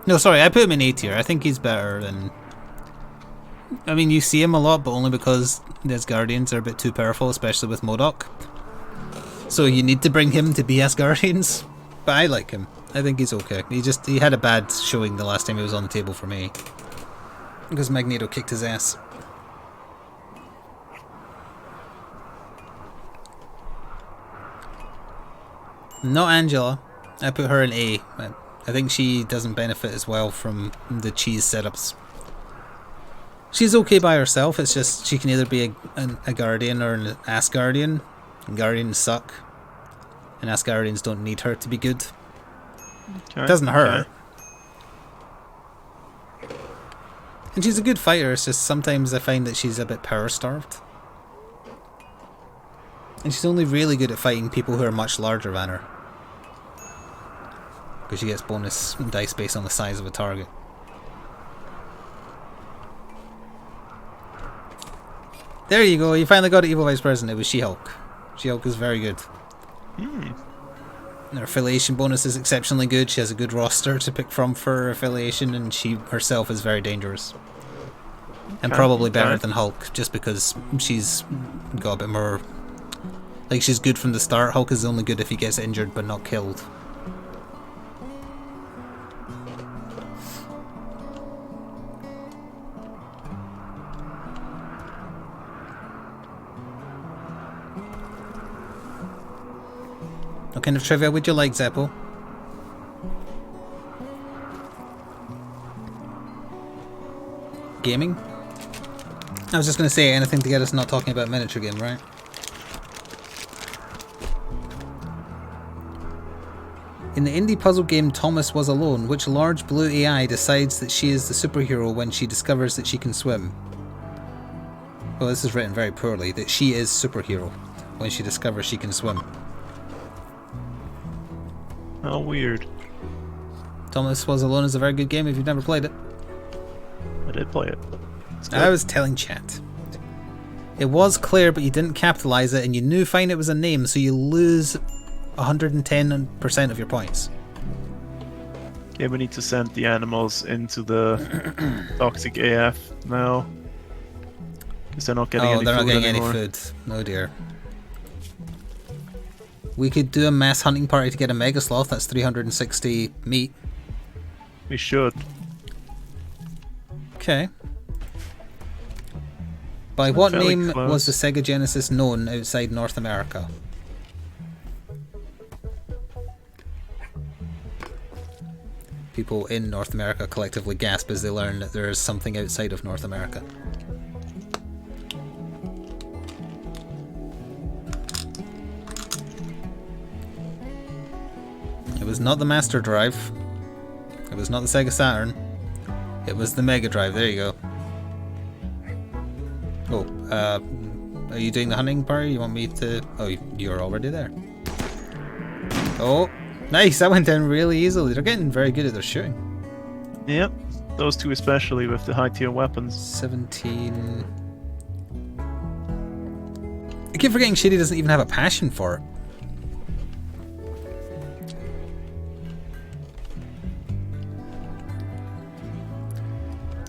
No, sorry, I put him in A tier. I think he's better than... I mean, you see him a lot, but only because his Guardians are a bit too powerful, especially with MODOK. So you need to bring him to be Asgardians. But I like him. I think he's okay. He had a bad showing the last time he was on the table for me. Because Magneto kicked his ass. Not Angela. I put her in A. I think she doesn't benefit as well from the cheese setups. She's okay by herself, it's just she can either be a Guardian or an Asgardian. And Guardians suck. And Asgardians don't need her to be good. Okay, It doesn't hurt her. Okay. And she's a good fighter, it's just sometimes I find that she's a bit power starved. And she's only really good at fighting people who are much larger than her. Because she gets bonus dice based on the size of a target. There you go, you finally got an Evil Vice President. It was She-Hulk. She-Hulk is very good. And her affiliation bonus is exceptionally good. She has a good roster to pick from for her affiliation, and she herself is very dangerous. And probably better than Hulk, just because she's got a bit more... Like, she's good from the start. Hulk is only good if he gets injured but not killed. What kind of trivia would you like, Zeppo? Gaming? I was just going to say anything to get us not talking about miniature game, right? In the indie puzzle game Thomas Was Alone, which large blue AI decides that she is the superhero when she discovers that she can swim? Well, this is written very poorly. That she is superhero when she discovers she can swim. How weird. Thomas Was Alone is a very good game if you've never played it. I did play it. I was telling chat. It was clear, but you didn't capitalize it, and you knew fine it was a name, so you lose 110% of your points. Yeah, we need to send the animals into the toxic AF now. Because they're not getting any food they're not getting anymore. any food. Oh dear. We could do a mass hunting party to get a Mega Sloth. That's 360 meat. We should. Okay. By what fairly name close. was the Sega Genesis known outside North America? People in North America collectively gasp as they learn that there is something outside of North America. It was not the Master Drive. It was not the Sega Saturn. It was the Mega Drive. There you go. Oh, are you doing the hunting party? You want me to... Oh, you're already there. Oh, nice. That went down really easily. They're getting very good at their shooting. Yep. Those two especially with the high tier weapons. 17... I keep forgetting Shitty doesn't even have a passion for it.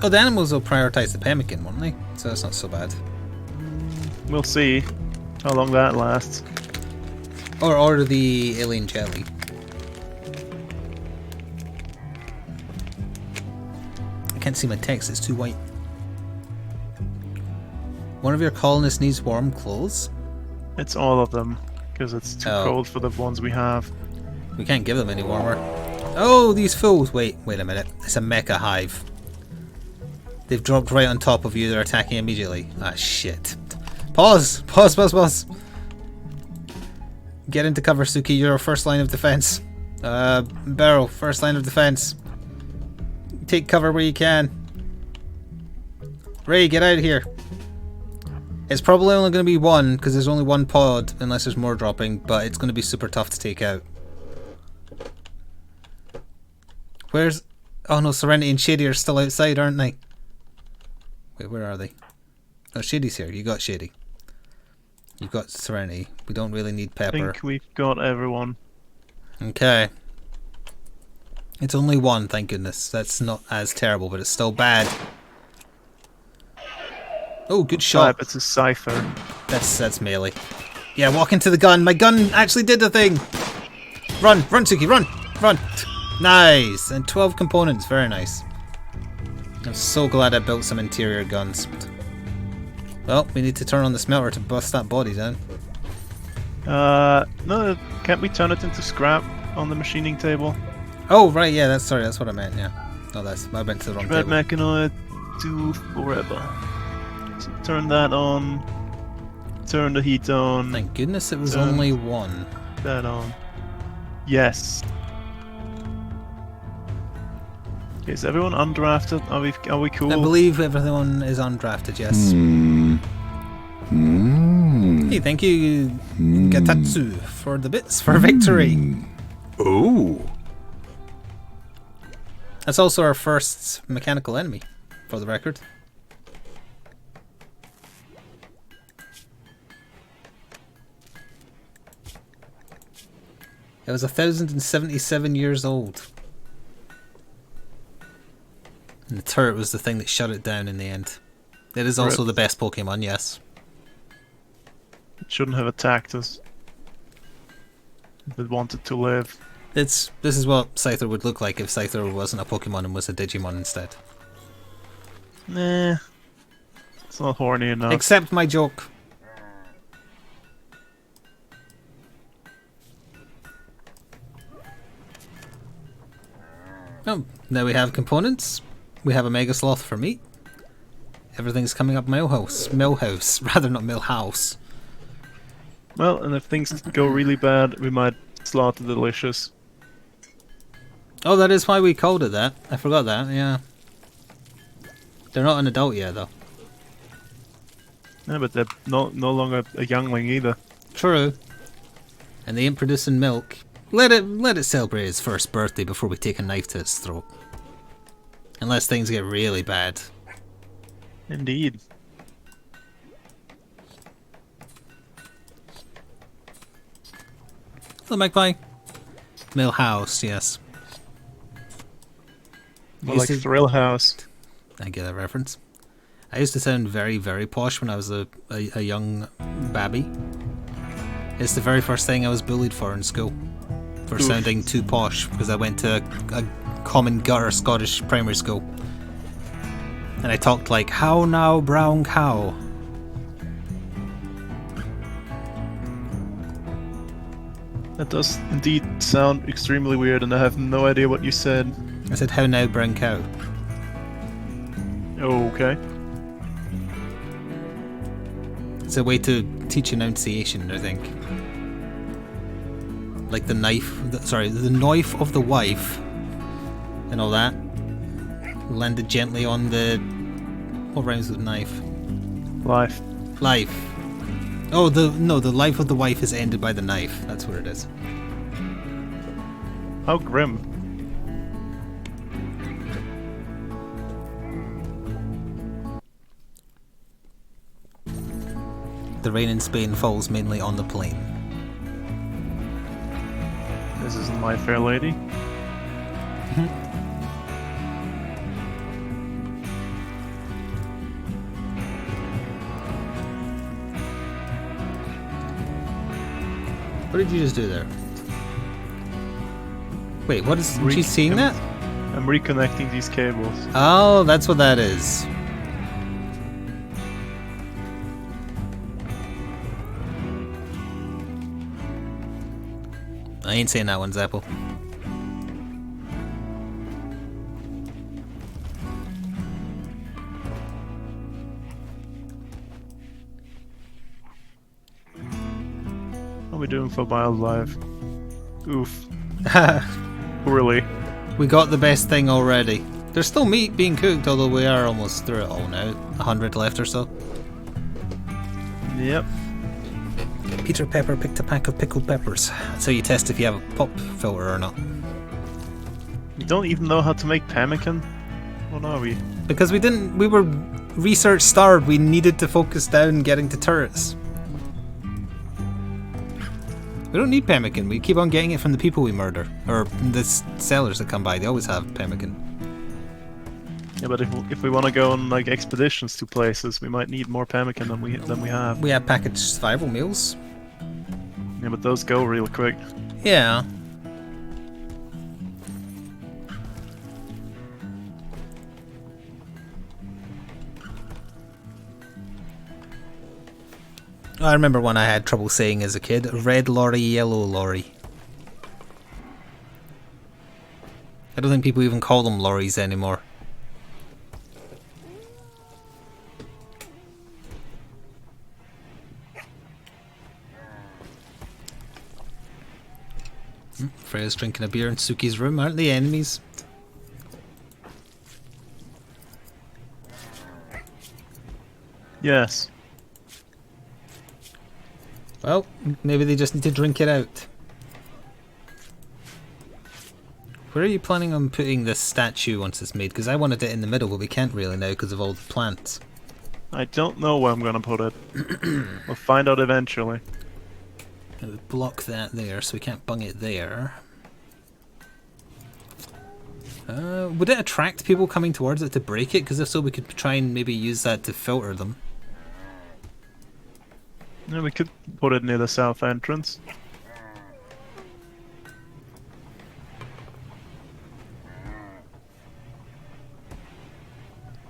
Oh, the animals will prioritise the pemmican, won't they? So that's not so bad. We'll see how long that lasts. Or order the alien jelly. I can't see my text, it's too white. One of your colonists needs warm clothes? It's all of them, because it's too cold for the ones we have. We can't give them any warmer. Oh, these fools! Wait a minute. It's a mecha hive. They've dropped right on top of you, they're attacking immediately. Ah, shit. Pause! Pause, pause, pause! Get into cover, Suki, you're our first line of defense. Barrow, first line of defense. Take cover where you can. Ray, get out of here. It's probably only going to be one, because there's only one pod, unless there's more dropping, but it's going to be super tough to take out. Where's... Oh no, Serenity and Shady are still outside, aren't they? Wait, where are they? Oh, Shady's here. You got Shady. You've got Serenity. We don't really need I Pepper. think we've got everyone. Okay. It's only one, thank goodness. That's not as terrible, but it's still bad. Oh, good shot. It's a cipher. That's melee. Yeah, walk into the gun. My gun actually did the thing. Run, Suki, run. Nice. And 12 components, very nice. I'm so glad I built some interior guns. Well, we need to turn on the smelter to bust that body down. No, can't we turn it into scrap on the machining table? Oh, right, yeah, that's what I meant, yeah. Oh, I went to the wrong Red table. mechanoid to forever. So turn that on. Turn the heat on. Thank goodness it was only one. That on. Yes. Is everyone undrafted? Are we cool? I believe everyone is undrafted, yes. Hey, thank you, Gatatsu, for the bits for victory. Oh. That's also our first mechanical enemy, for the record. It was 1,077 years old. And the turret was the thing that shut it down in the end. It is also the best Pokemon, yes. It shouldn't have attacked us. If it wanted to live. This is what Scyther would look like if Scyther wasn't a Pokemon and was a Digimon instead. Nah. It's not horny enough. Accept my joke. Oh, now we have components. We have a Mega Sloth for meat. Everything's coming up Millhouse. Rather not Millhouse. Well, and if things go really bad, we might slaughter Delicious. Oh, that is why we called it that. I forgot that, yeah. They're not an adult yet, though. Yeah, but they're no longer a youngling either. True. And they ain't producing milk. Let it celebrate its first birthday before we take a knife to its throat. Unless things get really bad. Indeed. Hello, Magpie. Millhouse, yes. More like Thrill House. I get that reference. I used to sound very, very posh when I was a young babby. It's the very first thing I was bullied for in school. For sounding too posh, because I went to a common gutter Scottish primary school. And I talked like, "How now, brown cow?" That does indeed sound extremely weird, and I have no idea what you said. I said, "How now, brown cow?" Okay. It's a way to teach enunciation, I think. Like the knife, the knife of the wife, and all that. Landed gently on the... What rhymes with knife? Life. Life. Oh, the life of the wife is ended by the knife. That's what it is. How grim. The rain in Spain falls mainly on the plain. This isn't My Fair Lady. What did you just do there? Wait, what is... She's seeing that? I'm reconnecting these cables. Oh, that's what that is. I ain't saying that one, Zapple. How are we doing for wildlife? Oof. Poorly. We got the best thing already. There's still meat being cooked, although we are almost through it all now. 100 left or so. Yep. Peter Pepper picked a pack of pickled peppers. That's how you test if you have a pop filter or not. We don't even know how to make pemmican. What are we? Because we were research starved, we needed to focus down getting to turrets. We don't need pemmican, we keep on getting it from the people we murder. Or the sellers that come by, they always have pemmican. Yeah, but if we want to go on like expeditions to places, we might need more pemmican than we have. We have packaged survival meals. Yeah, but those go real quick. Yeah. I remember one I had trouble saying as a kid. Red lorry, yellow lorry. I don't think people even call them lorries anymore. Freya's drinking a beer in Suki's room. Aren't they enemies? Yes. Well, maybe they just need to drink it out. Where are you planning on putting this statue once it's made? Because I wanted it in the middle, but we can't really now because of all the plants. I don't know where I'm gonna put it. We'll find out eventually. Block that there, so we can't bung it there. Would it attract people coming towards it to break it? Because if so, we could try and maybe use that to filter them. Yeah, we could put it near the south entrance.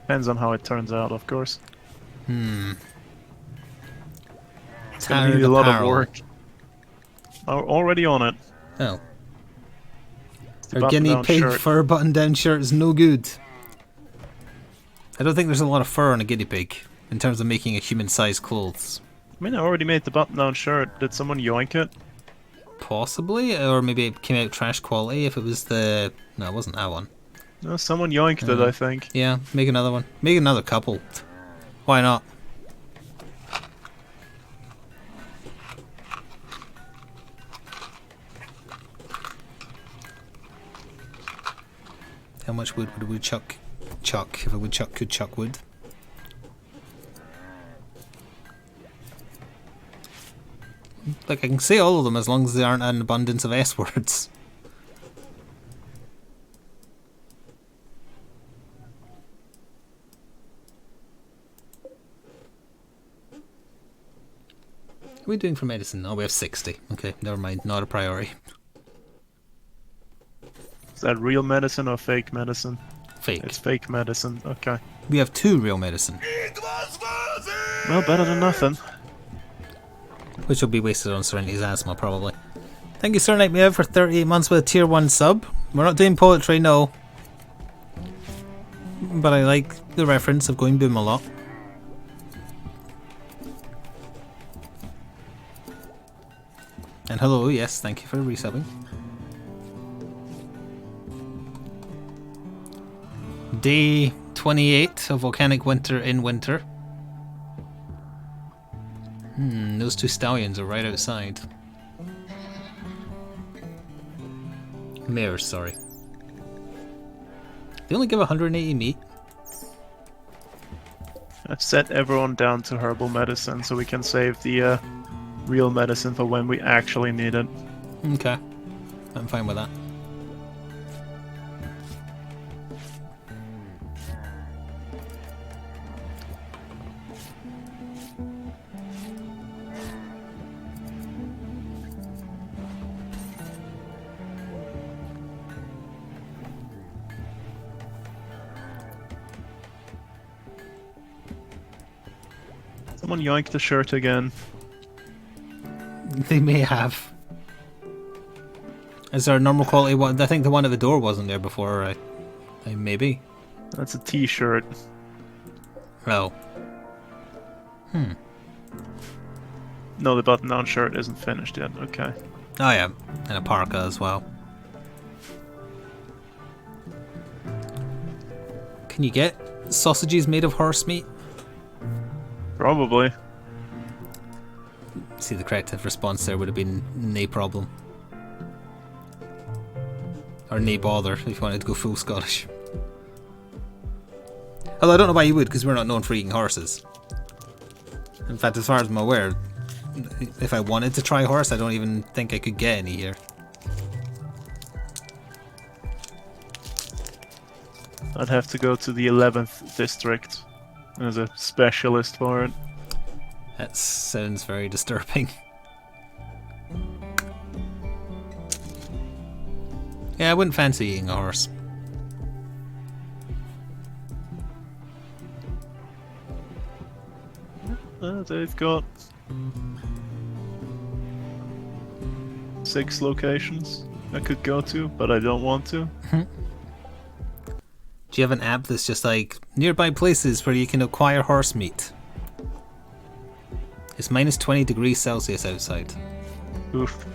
Depends on how it turns out, of course. It's gonna need a lot of work. I'm already on it. Oh. Our guinea pig fur button-down shirt is no good. I don't think there's a lot of fur on a guinea pig in terms of making a human-sized clothes. I mean, I already made the button-down shirt. Did someone yoink it? Possibly, or maybe it came out trash quality if it was the... No, it wasn't that one. No, someone yoinked it, I think. Yeah, make another one. Make another couple. Why not? How much wood would a woodchuck chuck if a woodchuck could chuck wood? Like, I can say all of them as long as they aren't an abundance of S words. What are we doing for medicine? Oh, we have 60. Okay, never mind. Not a priority. Is that real medicine or fake medicine? Fake. It's fake medicine, okay. We have 2 real medicine. Well, better than nothing. Which will be wasted on Serenity's asthma, probably. Thank you, Sir Nightmare, for 38 months with a tier 1 sub. We're not doing poetry, no. But I like the reference of going boom a lot. And hello, yes, thank you for resubbing. Day 28 of Volcanic Winter in winter. Those 2 stallions are right outside. Mares, sorry. They only give 180 meat. I've set everyone down to herbal medicine so we can save the real medicine for when we actually need it. Okay. I'm fine with that. Someone yoinked the shirt again. They may have. Is there a normal quality one? I think the one at the door wasn't there before. Maybe. That's a t-shirt. Oh. No, the button-down shirt isn't finished yet. Okay. Oh yeah, and a parka as well. Can you get sausages made of horse meat? Probably. See, the corrective response there would have been no problem. Or Or nay bother if you wanted to go full Scottish. Although I don't know why you would, because we're not known for eating horses. In fact, as far as I'm aware, if I wanted to try horse, I don't even think I could get any here. I'd have to go to the 11th district as a specialist for it. That sounds very disturbing. Yeah, I wouldn't fancy eating a horse. They've got 6 locations I could go to, but I don't want to. Do you have an app that's just like nearby places where you can acquire horse meat? It's minus 20 degrees Celsius outside. Oof.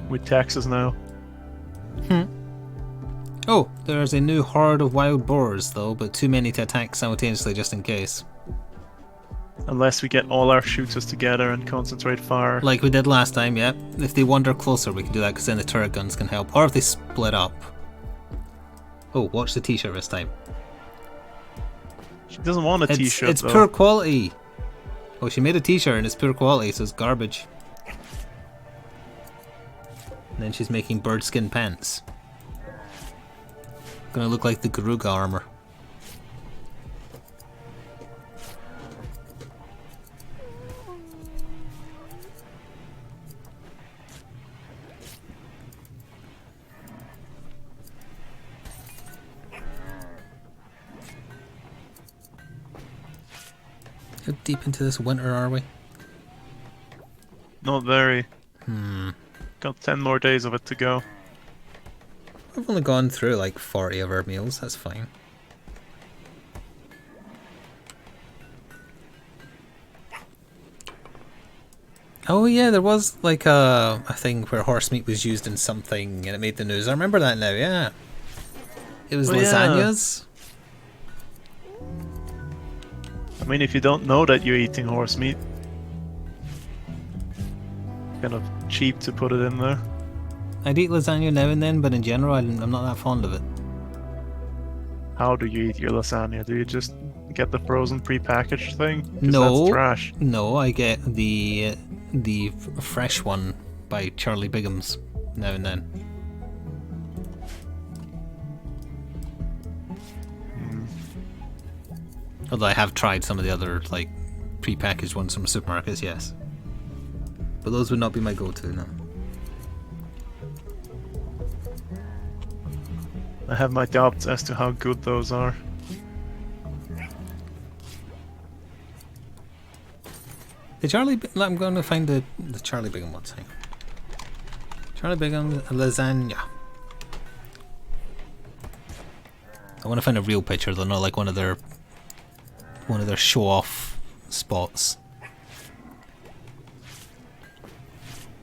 With taxes now. Oh, there's a new horde of wild boars though, but too many to attack simultaneously just in case. Unless we get all our shooters together and concentrate fire. Like we did last time, yeah. If they wander closer, we can do that because then the turret guns can help. Or if they split up. Oh, watch the t-shirt this time. She doesn't want a t-shirt, It's though. poor quality. Oh, she made a t-shirt and it's poor quality, so it's garbage. And then she's making bird skin pants. Gonna look like the Garuga armor. How deep into this winter are we? Not very. Got 10 more days of it to go. We've only gone through like 40 of our meals, that's fine. Oh yeah, there was like a thing where horse meat was used in something and it made the news. I remember that now, yeah. It was lasagnas. I mean, if you don't know that you're eating horse meat, kind of cheap to put it in there. I'd eat lasagna now and then, but in general, I'm not that fond of it. How do you eat your lasagna? Do you just get the frozen pre-packaged thing? 'Cause No, that's trash. No, I get the fresh one by Charlie Bigham's now and then. Although I have tried some of the other like pre-packaged ones from supermarkets, yes. But those would not be my go-to, no. I have my doubts as to how good those are. I'm going to find the Charlie Bigham ones. Hang on. Charlie Bigham lasagna. I want to find a real picture though, not like one of their show-off spots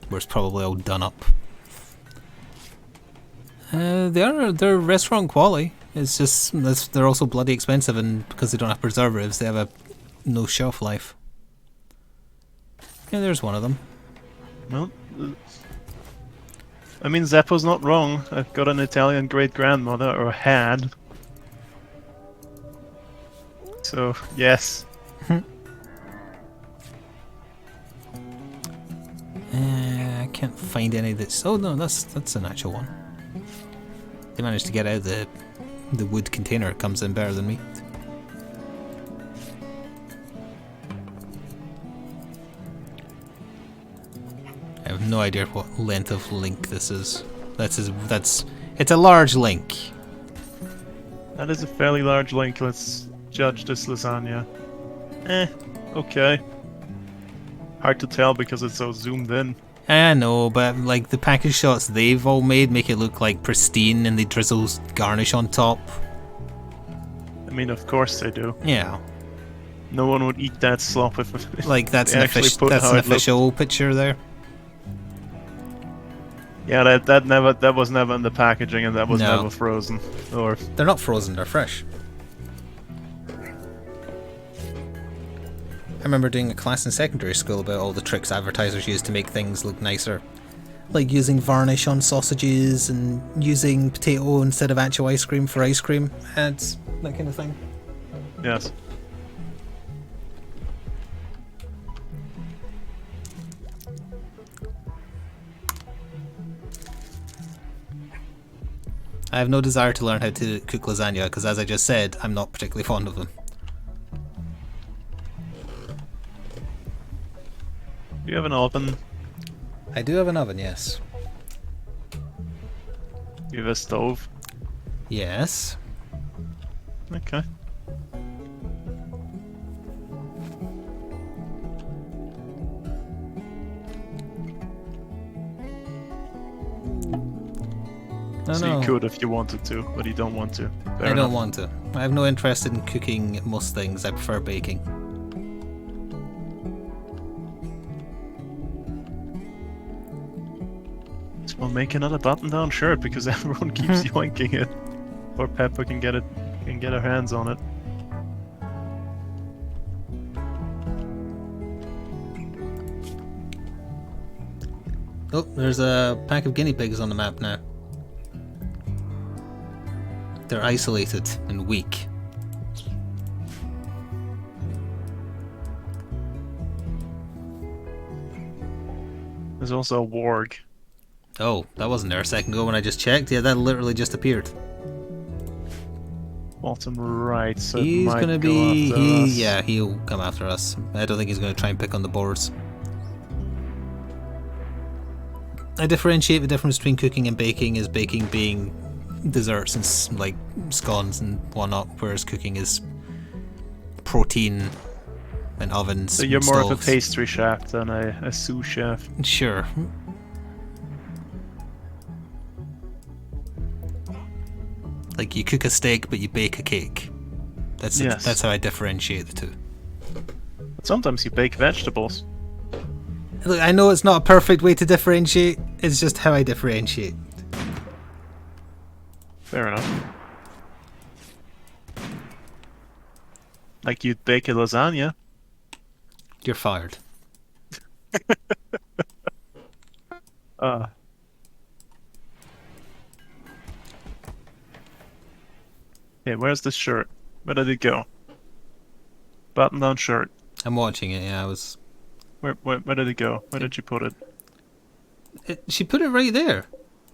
where it's probably all done up. They're restaurant quality. It's just they're also bloody expensive, and because they don't have preservatives, they have no shelf life. Yeah, there's one of them. Well, I mean, Zeppo's not wrong. I've got an Italian great-grandmother, or had. So, yes. I can't find any that's... Oh no, that's an actual one. They managed to get out the wood container. It comes in better than meat. I have no idea what length of link this is. It's a large link. That is a fairly large link. Let's judge this lasagna. Okay. Hard to tell because it's so zoomed in. I know, but like the package shots they've all made make it look like pristine, and they drizzle garnish on top. I mean, of course they do. Yeah. No one would eat that slop if like that's they an, actually put that's how an it looked. official picture there. Yeah, that was never in the packaging, and that was No. never frozen. Or They're not frozen, they're fresh. I remember doing a class in secondary school about all the tricks advertisers use to make things look nicer. like using varnish on sausages and using potato instead of actual ice cream for ice cream ads, that kind of thing. Yes. I have no desire to learn how to cook lasagna because, as I just said, I'm not particularly fond of them. Do you have an oven? I do have an oven, yes. Do you have a stove? Yes. Okay. No, So no. you could if you wanted to, but you don't want to. Fair I enough. don't want to. I have no interest in cooking most things. I prefer baking. Well, make another button-down shirt because everyone keeps yoinking it, or Pepper can get her hands on it. Oh, there's a pack of guinea pigs on the map now. They're isolated and weak. There's also a warg. Oh, that wasn't there a second ago when I just checked. Yeah, that literally just appeared. Bottom right, so it He's might gonna go be... after us. Yeah, he'll come after us. I don't think he's gonna try and pick on the boars. I differentiate the difference between cooking and baking as baking being desserts and like scones and whatnot, whereas cooking is protein and ovens. So you're and more of a stoves. pastry chef than a sous chef. Sure. Like you cook a steak, but you bake a cake. Yes. That's how I differentiate the two. But sometimes you bake vegetables. Look, I know it's not a perfect way to differentiate. It's just how I differentiate. Fair enough. Like you'd bake a lasagna. You're fired. Hey, where's the shirt? Where did it go? Button-down shirt. I'm watching it. Yeah, I was. Where did it go? Where did you put it? She put it right there.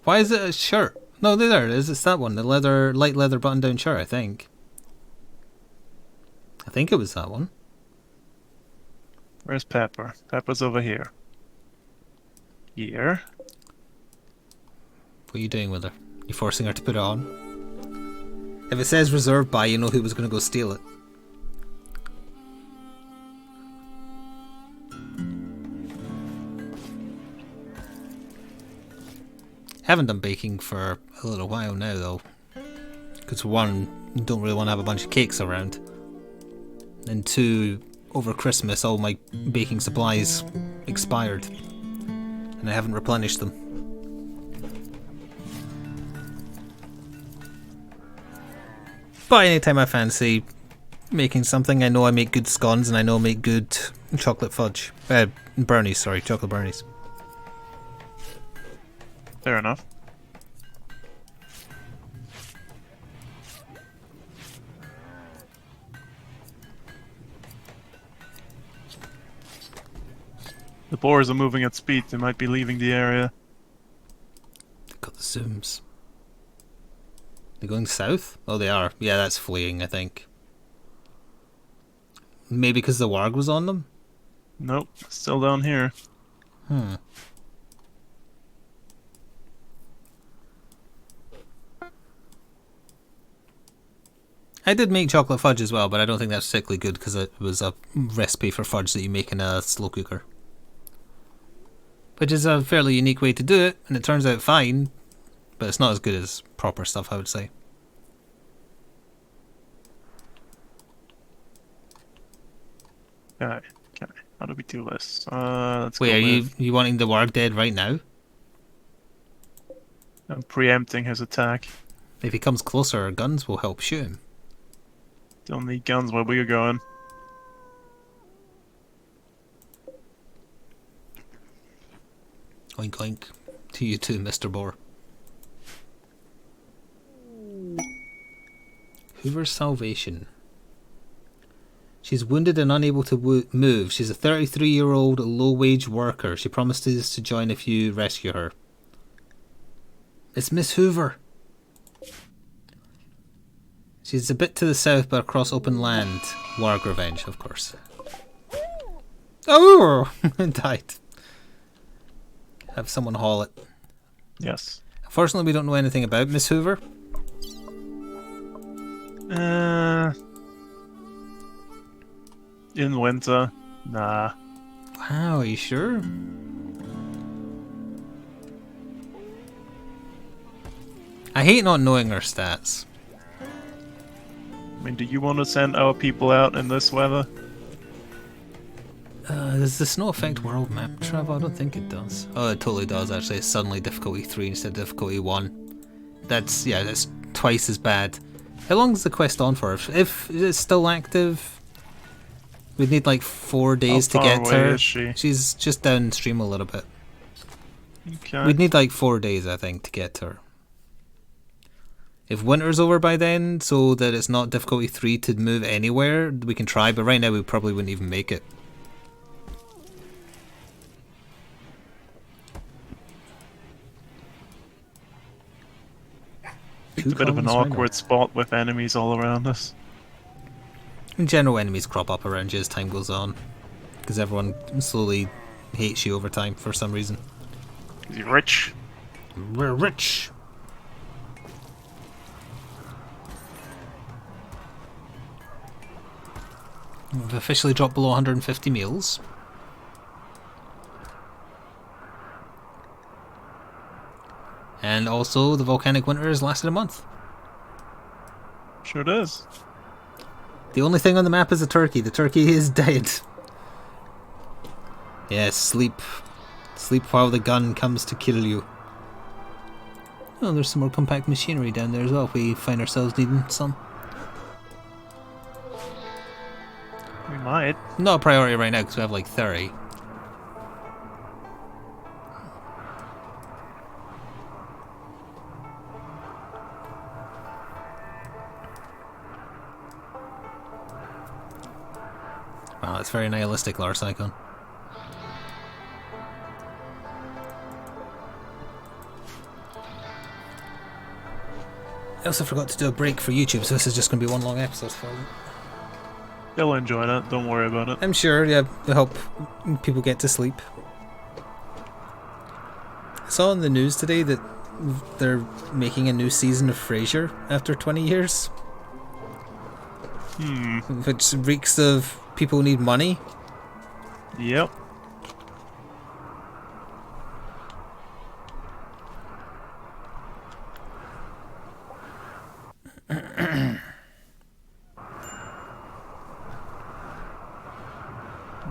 Why is it a shirt? No, there it is. It's that one. The light leather button-down shirt. I think it was that one. Where's Pepper? Pepper's over here. Here. What are you doing with her? You forcing her to put it on? If it says reserved by, you know who was going to go steal it. Haven't done baking for a little while now though, because one, you don't really want to have a bunch of cakes around, and two, over Christmas all my baking supplies expired and I haven't replenished them. But anytime I fancy making something, I know I make good scones and I know I make good chocolate fudge. Brownies, sorry, chocolate brownies. Fair enough. The boars are moving at speed. They might be leaving the area. They've got the zooms. They're going south? Oh, they are. Yeah, that's fleeing, I think. Maybe because the warg was on them? Nope, still down here. I did make chocolate fudge as well, but I don't think that's particularly good because it was a recipe for fudge that you make in a slow cooker. Which is a fairly unique way to do it, and it turns out fine, but it's not as good as proper stuff, I would say. Okay. How do we do this? Let's Wait, go are with- you wanting the warg dead right now? I'm preempting his attack. If he comes closer, our guns will help shoot him. Don't need guns where we're going. Oink oink. To you too, Mr. Boar. Hoover's salvation. She's wounded and unable to move. She's a 33-year-old low-wage worker. She promises to join if you rescue her. It's Miss Hoover. She's a bit to the south, but across open land. Warg Revenge, of course. Oh! Died. Have someone haul it. Yes. Unfortunately, we don't know anything about Miss Hoover. In winter? Nah. Wow, are you sure? I hate not knowing her stats. I mean, do you want to send our people out in this weather? Does the snow affect world map travel? I don't think it does. Oh, it totally does actually. It's suddenly difficulty 3 instead of difficulty 1. That's twice as bad. How long is the quest on for? If it's still active, we'd need like 4 days to get to her. Is she? She's just downstream a little bit. Okay. We'd need like 4 days, I think, to get to her. If winter's over by then, so that it's not difficulty 3 to move anywhere, we can try, but right now we probably wouldn't even make it. It's a bit of an awkward spot with enemies all around us. In general, enemies crop up around you as time goes on, because everyone slowly hates you over time for some reason. Is he rich? We're rich! We've officially dropped below 150 meals. And also, the Volcanic Winter has lasted a month. Sure does. The only thing on the map is a turkey. The turkey is dead. Yes, sleep. Sleep while the gun comes to kill you. Oh, there's some more compact machinery down there as well if we find ourselves needing some. We might. Not a priority right now because we have like 30. Wow, that's very nihilistic, Lars Icon. I also forgot to do a break for YouTube, so this is just going to be one long episode for them. They'll enjoy that, don't worry about it. I'm sure, yeah, to help people get to sleep. I saw in the news today that they're making a new season of Frasier after 20 years. Which reeks of people need money. Yep.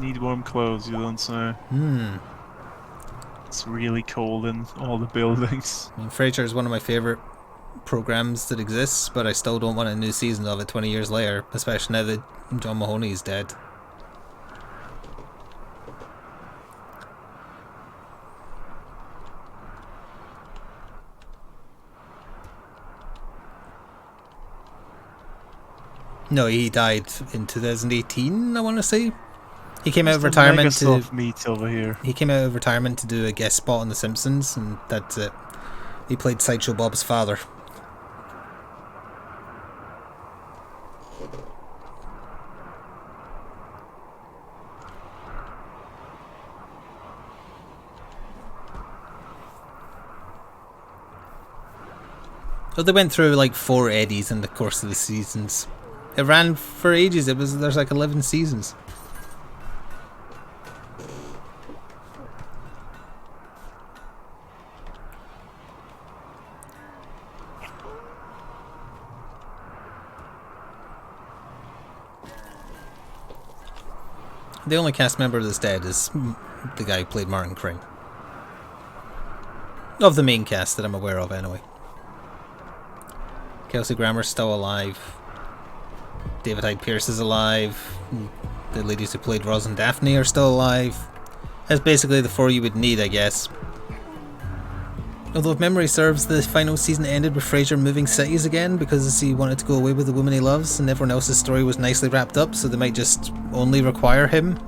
Need warm clothes, you don't say. It's really cold in all the buildings. I mean, Frasier is one of my favourite programs that exists, but I still don't want a new season of it 20 years later, especially now that John Mahoney is dead. No, he died in 2018, I want to say. He came out of retirement to meat over here. He came out of retirement to do a guest spot on The Simpsons, and that's it. He played Sideshow Bob's father. So they went through like 4 Eddies in the course of the seasons. It ran for ages. There's like 11 seasons. The only cast member that's dead is the guy who played Martin Crane. Of the main cast that I'm aware of, anyway. Kelsey Grammer's still alive. David Hyde Pierce is alive. The ladies who played Roz and Daphne are still alive. That's basically the 4 you would need, I guess. Although if memory serves, the final season ended with Frasier moving cities again because he wanted to go away with the woman he loves, and everyone else's story was nicely wrapped up, so they might just only require him.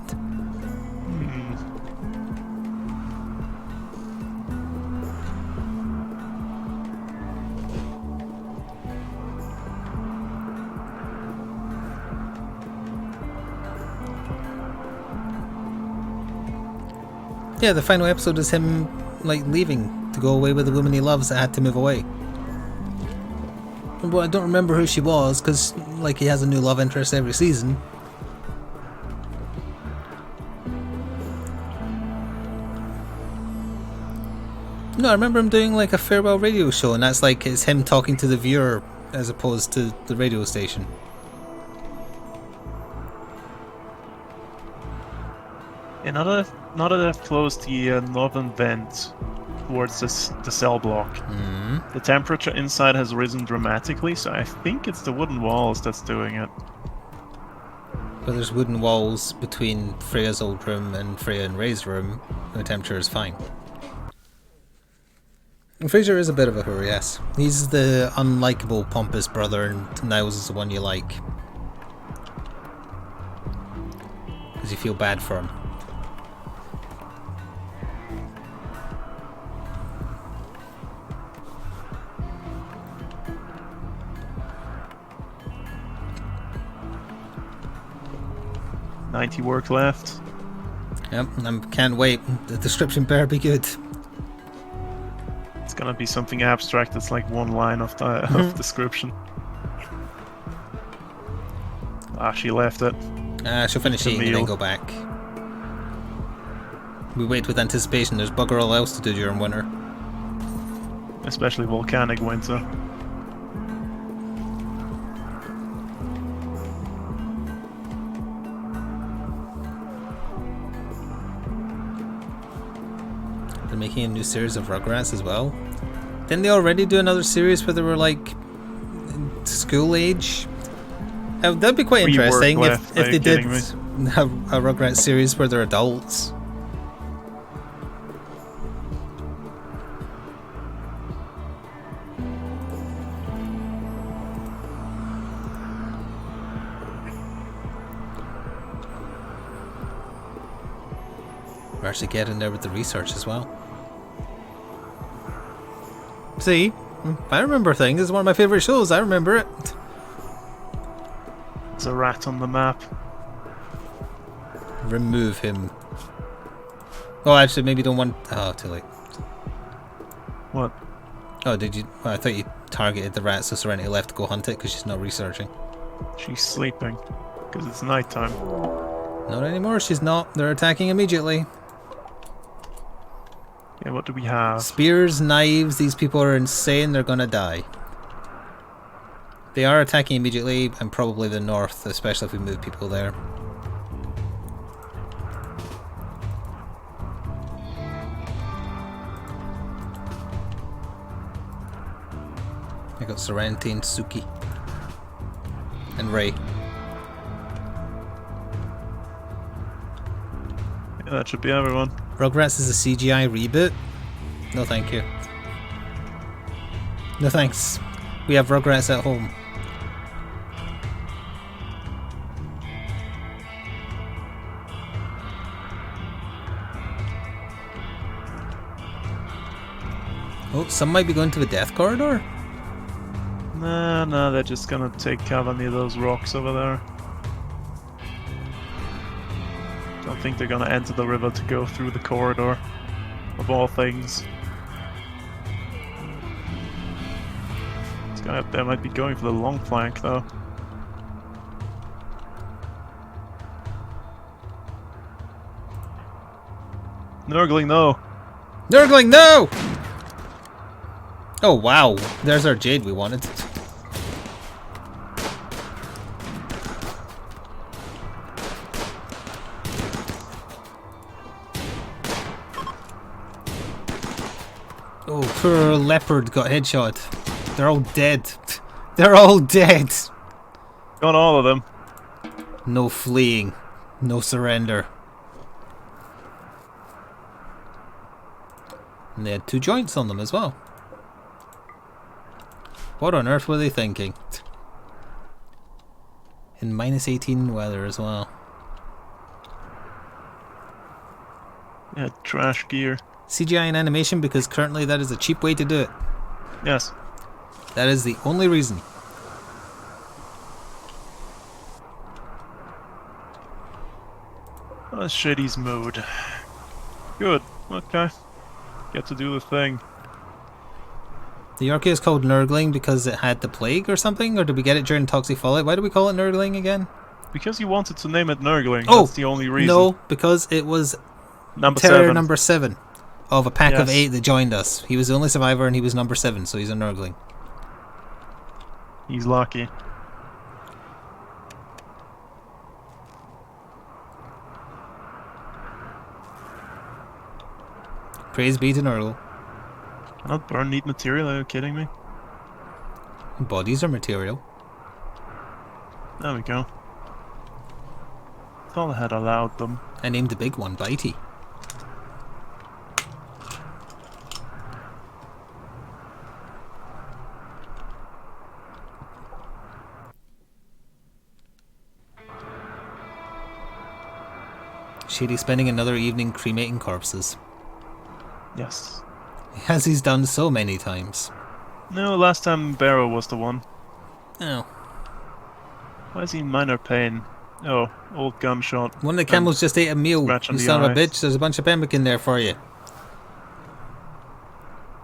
Yeah, the final episode is him, like, leaving to go away with the woman he loves that had to move away. Well, I don't remember who she was, because, like, he has a new love interest every season. No, I remember him doing, like, a farewell radio show, and that's, like, it's him talking to the viewer as opposed to the radio station. Yeah, now that I've closed the northern vent towards the cell block, the temperature inside has risen dramatically, so I think it's the wooden walls that's doing it. But there's wooden walls between Freya's old room and Freya and Ray's room, and the temperature is fine. And Fraser is a bit of a hurry, yes. He's the unlikable, pompous brother, and Niles is the one you like. Because you feel bad for him. $90 work left. Yep, I can't wait. The description better be good. It's gonna be something abstract that's like one line of the description. Ah, she left it. She'll finish eating and then go back. We wait with anticipation. There's bugger all else to do during winter. Especially Volcanic Winter. They're making a new series of Rugrats as well. Didn't they already do another series where they were like school age? That'd be quite interesting if they did a Rugrats series where they're adults. We're actually getting there with the research as well. See, I remember things. It's one of my favourite shows. I remember it. It's a rat on the map. Remove him. Oh, actually, maybe don't want... Oh, too late. What? Oh, did you... Well, I thought you targeted the rat so Serenity left to go hunt it because she's not researching. She's sleeping. Because it's nighttime. Not anymore, she's not. They're attacking immediately. Yeah, what do we have? Spears, knives, these people are insane, they're gonna die. They are attacking immediately, and probably the north, especially if we move people there. I got Serenity and Suki. And Ray. Yeah, that should be everyone. Rugrats is a CGI reboot? No thank you. No thanks. We have Rugrats at home. Oh, some might be going to the death corridor? Nah, they're just gonna take cover near those rocks over there. Don't think they're gonna enter the river to go through the corridor, of all things. This guy up there might be going for the long flank, though. Nurgling, no! Nurgling, no! Oh wow, there's our jade we wanted. Oh, poor leopard got headshot. They're all dead. They're all dead. Got all of them. No fleeing. No surrender. And they had 2 joints on them as well. What on earth were they thinking? In minus 18 weather as well. Yeah, trash gear. CGI and animation because currently that is a cheap way to do it. Yes. That is the only reason. Oh, Shady's mode. Good. Okay. Get to do the thing. The Yorkie is called Nurgling because it had the plague or something? Or did we get it during Toxic Fallout? Why do we call it Nurgling again? Because you wanted to name it Nurgling. Oh! That's the only reason. No, because it was Number Terrier 7. number 7 of a pack of Yes. 8 that joined us. He was the only survivor and he was number 7, so he's a Nurgling. He's lucky. Praise be to Nurgle. Cannot burn neat material, are you kidding me? Bodies are material. There we go. Thought I had allowed them. I named the big one Bitey. Shady spending another evening cremating corpses. Yes. As he's done so many times. No, last time Barrow was the one. Oh. Why is he in minor pain? Oh, old gunshot. One of the camels just ate a meal. Scratch on You the son of a eye. bitch, there's a bunch of pemmican there for you.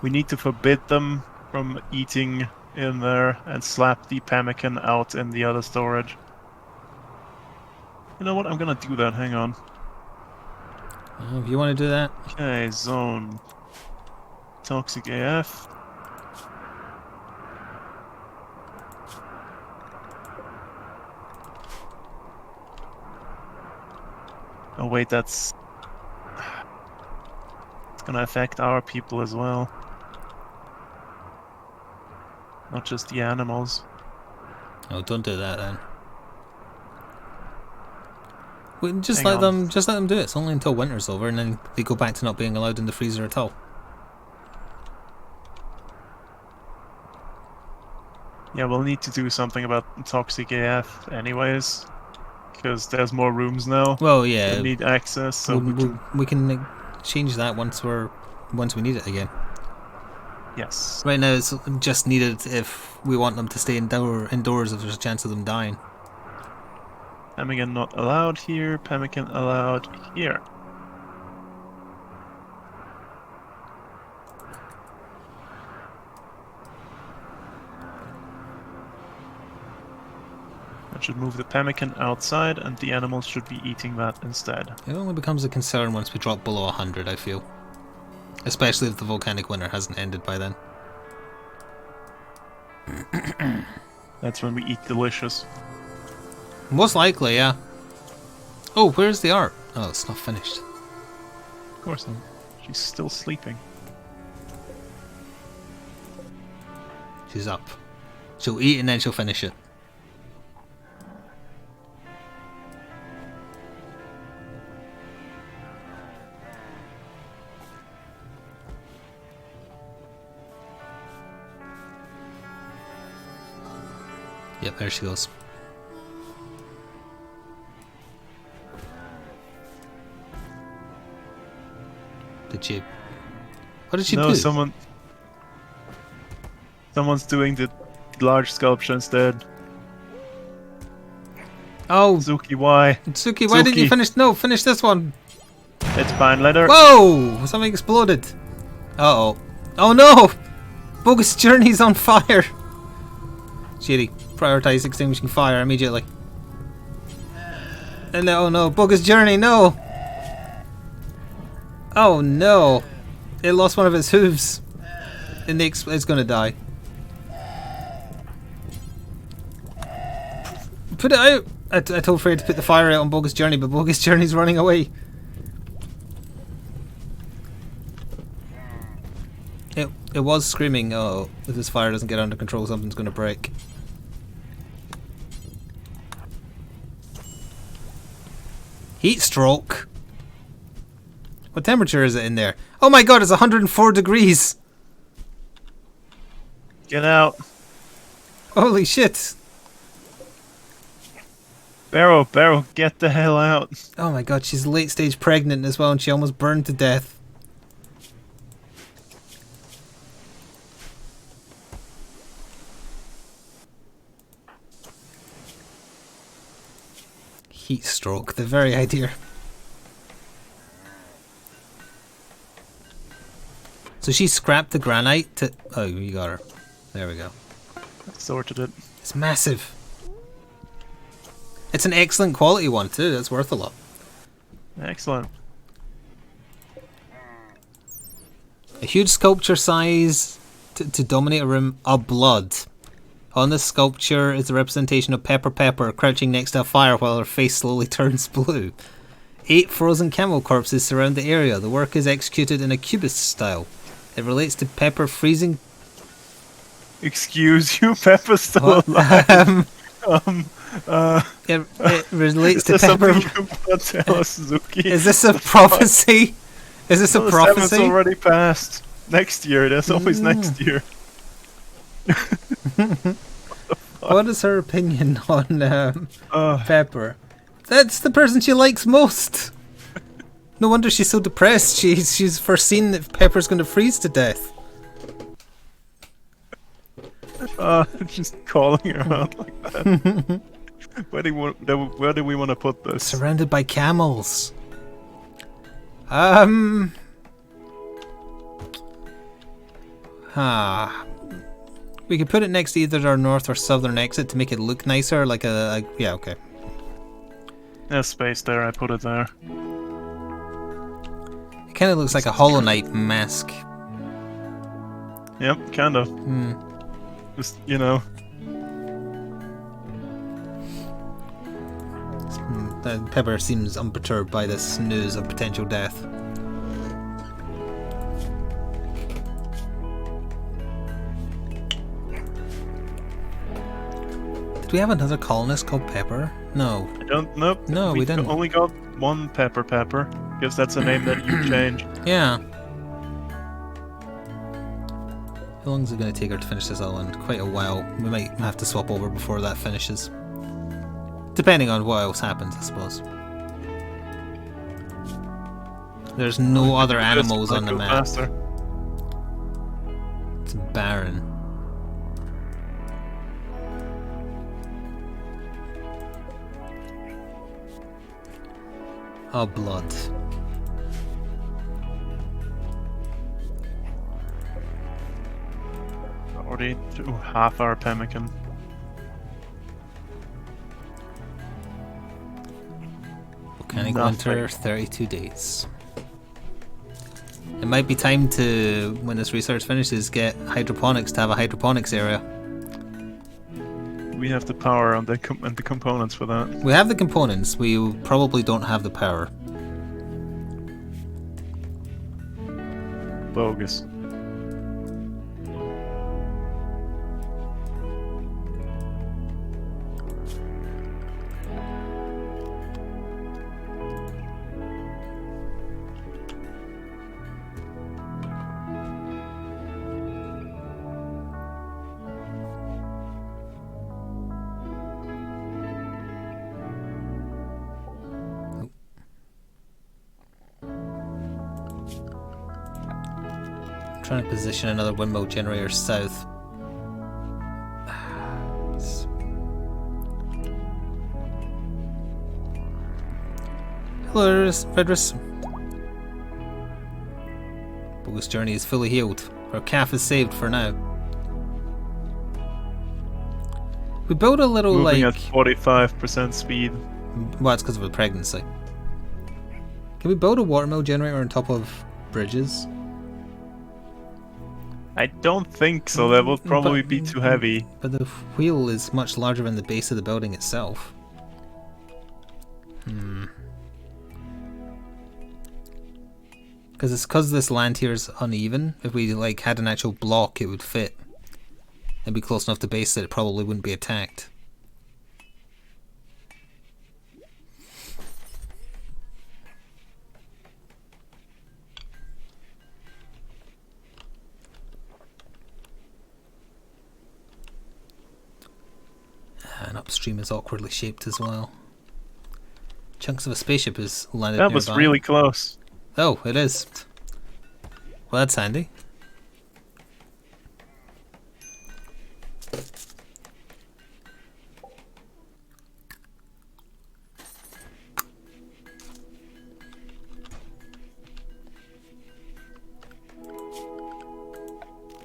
We need to forbid them from eating in there and slap the pemmican out in the other storage. You know what? I'm gonna do that. Hang on. If you want to do that. Okay, zone. Toxic AF. Oh wait, that's... It's gonna affect our people as well. Not just the animals. Oh, don't do that then. We just Hang let on. them do it. It's only until winter's over, and then they go back to not being allowed in the freezer at all. Yeah, we'll need to do something about Toxic AF anyways. Because there's more rooms now. Well, yeah, That need access, so we can change that once we need it again. Yes. Right now, it's just needed if we want them to stay indoors if there's a chance of them dying. Pemmican not allowed here, pemmican allowed here. I should move the pemmican outside and the animals should be eating that instead. It only becomes a concern once we drop below 100, I feel. Especially if the Volcanic Winter hasn't ended by then. That's when we eat delicious. Most likely, yeah. Oh, where's the art? Oh, it's not finished. Of course not. She's still sleeping. She's up. She'll eat and then she'll finish it. Yep, there she goes. Did she... What did she No, do? someone's doing the large sculpture instead. Oh, Zuki, why? Tsuki, why didn't you Zuki. finish? No, finish this one. It's fine, let her. Whoa! Something exploded. Uh-oh. Oh no! Bogus Journey's on fire! Shitty. Prioritize extinguishing fire immediately. And oh no, Bogus Journey, no! Oh no! It lost one of its hooves. And it's gonna die. Put it out! I told Freya to put the fire out on Bogus Journey, but Bogus Journey's running away. It was screaming, oh, if this fire doesn't get under control, something's gonna break. Heat stroke. What temperature is it in there? Oh my god, it's 104 degrees! Get out. Holy shit! Barrow, get the hell out. Oh my god, she's late stage pregnant as well and she almost burned to death. Heat stroke, the very idea. So she scrapped the granite to... Oh, you got her. There we go. Sorted it. It's massive. It's an excellent quality one too, that's worth a lot. Excellent. A huge sculpture size to dominate a room of blood. On this sculpture is the representation of Pepper crouching next to a fire while her face slowly turns blue. 8 frozen camel corpses surround the area. The work is executed in a cubist style. It relates to Pepper freezing... Excuse you, Pepper's still alive. It relates to Is this Pepper... something you want to tell us, Suzuki? Is this a prophecy? Is this a The prophecy? 7's already passed. Next year, there's always next year. What is her opinion on Pepper? That's the person she likes most. No wonder she's so depressed. She's foreseen that Pepper's going to freeze to death. Just calling her out like that. Where do we want to put this? Surrounded by camels. We could put it next to either our north or southern exit to make it look nicer, like yeah, okay. There's space there, I put it there. It kind of looks like a Hollow Knight mask. Yep, kind of. Just, you know. Pepper seems unperturbed by this news of potential death. Did we have another colonist called Pepper? No. I don't. Nope. No, we didn't. Only got one Pepper, because that's a name that you change. Yeah. How long is it going to take her to finish this island? Quite a while. We might have to swap over before that finishes. Depending on what else happens, I suppose. There's no other animals on the map. Faster. It's barren. Oh, blood. Already to half our pemmican. Volcanic Winter, 32 days. It might be time to, when this research finishes, get hydroponics to have a hydroponics area. We have the power and the components for that. We have the components, we probably don't have the power. Bogus. Trying to position another windmill generator south. Hello, Redris. Bogus journey is fully healed. Our calf is saved for now. We built a little Moving like... at 45% speed. Well, it's because of a pregnancy. Can we build a watermill generator on top of bridges? I don't think so, that would probably be too heavy. But the wheel is much larger than the base of the building itself. Because this land here is uneven. If we like had an actual block, it would fit. It'd be close enough to base that it probably wouldn't be attacked. upstream is awkwardly shaped as well. Chunks of a spaceship is landed That nearby. was really close. Oh, it is. Well, that's handy.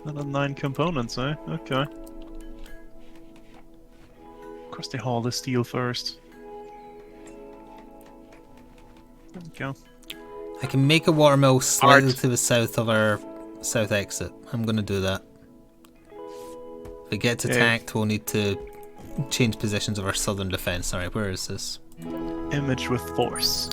Another 9 components, eh? Okay. Of course they haul the steel first. There we go. I can make a watermill slightly Art. to the south of our south exit. I'm going to do that. If it gets attacked, we'll need to change positions of our southern defense. Alright, where is this? Image with force.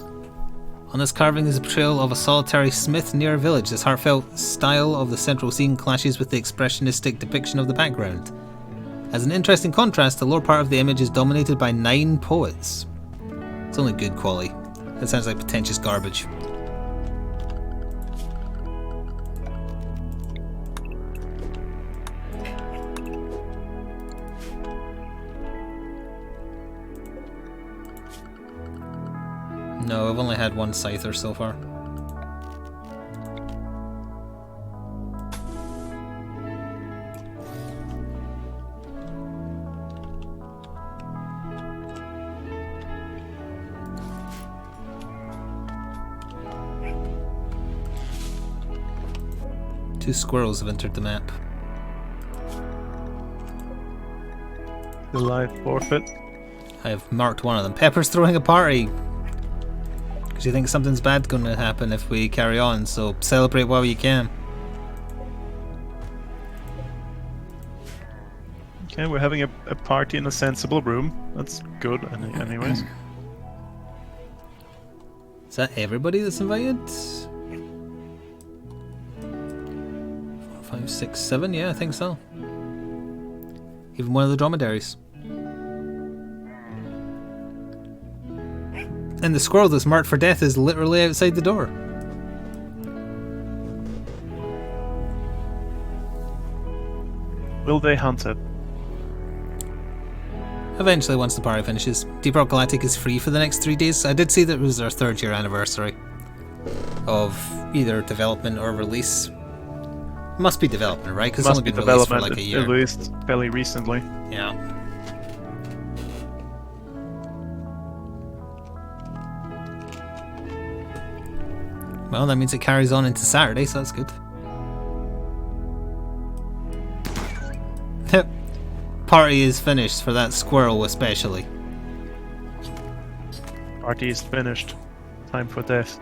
On this carving is a portrayal of a solitary smith near a village. This heartfelt style of the central scene clashes with the expressionistic depiction of the background. As an interesting contrast, the lower part of the image is dominated by 9 poets. It's only good quality. That sounds like pretentious garbage. No, I've only had one scyther so far. Two squirrels have entered the map. The life forfeit. I've marked one of them. Pepper's throwing a party! Because you think something's bad going to happen if we carry on, so celebrate while you can. Okay, we're having a party in a sensible room. That's good, anyways. Is that everybody that's invited? 4, 5, 6, 7? Yeah, I think so. Even one of the dromedaries. And the squirrel that's marked for death is literally outside the door. Will they hunt it? Eventually, once the party finishes. Deep Rock Galactic is free for the next 3 days. I did see that it was our 3rd year anniversary of either development or release. Must be development, right? Because it's only been released for like a year. At least fairly recently. Yeah. Well, that means it carries on into Saturday, so that's good. Party is finished for that squirrel especially. Party is finished. Time for death.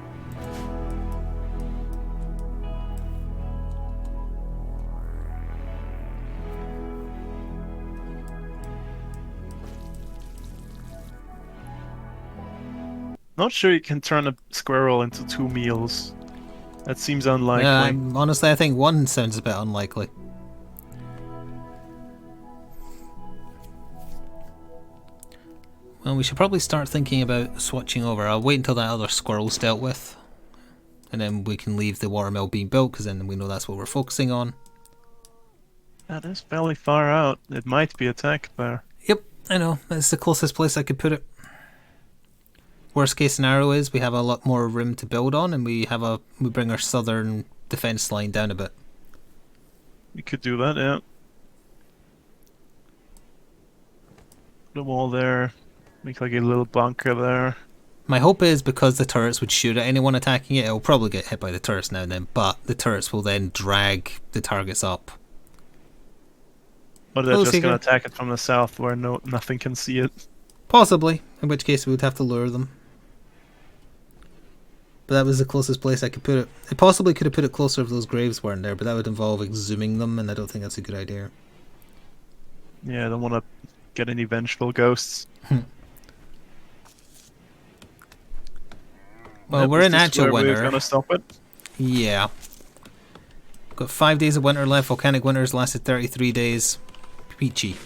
Not sure you can turn a squirrel into 2 meals. That seems unlikely. Yeah, honestly, I think one sounds a bit unlikely. Well, we should probably start thinking about switching over. I'll wait until that other squirrel's dealt with. And then we can leave the watermill being built, because then we know that's what we're focusing on. That is fairly far out. It might be attacked there. Yep, I know. That's the closest place I could put it. Worst case scenario is we have a lot more room to build on, and we bring our southern defense line down a bit. We could do that, yeah. Put a wall there. Make like a little bunker there. My hope is because the turrets would shoot at anyone attacking it, it'll probably get hit by the turrets now and then, but the turrets will then drag the targets up. Or they're just going to attack it from the south where nothing can see it. Possibly, in which case we would have to lure them. But that was the closest place I could put it. I possibly could have put it closer if those graves weren't there, but that would involve exhuming them, and I don't think that's a good idea. Yeah, I don't want to get any vengeful ghosts. Well, we're in actual winter. We're gonna stop it. Yeah. Got 5 days of winter left. Volcanic Winter's lasted 33 days. Peachy.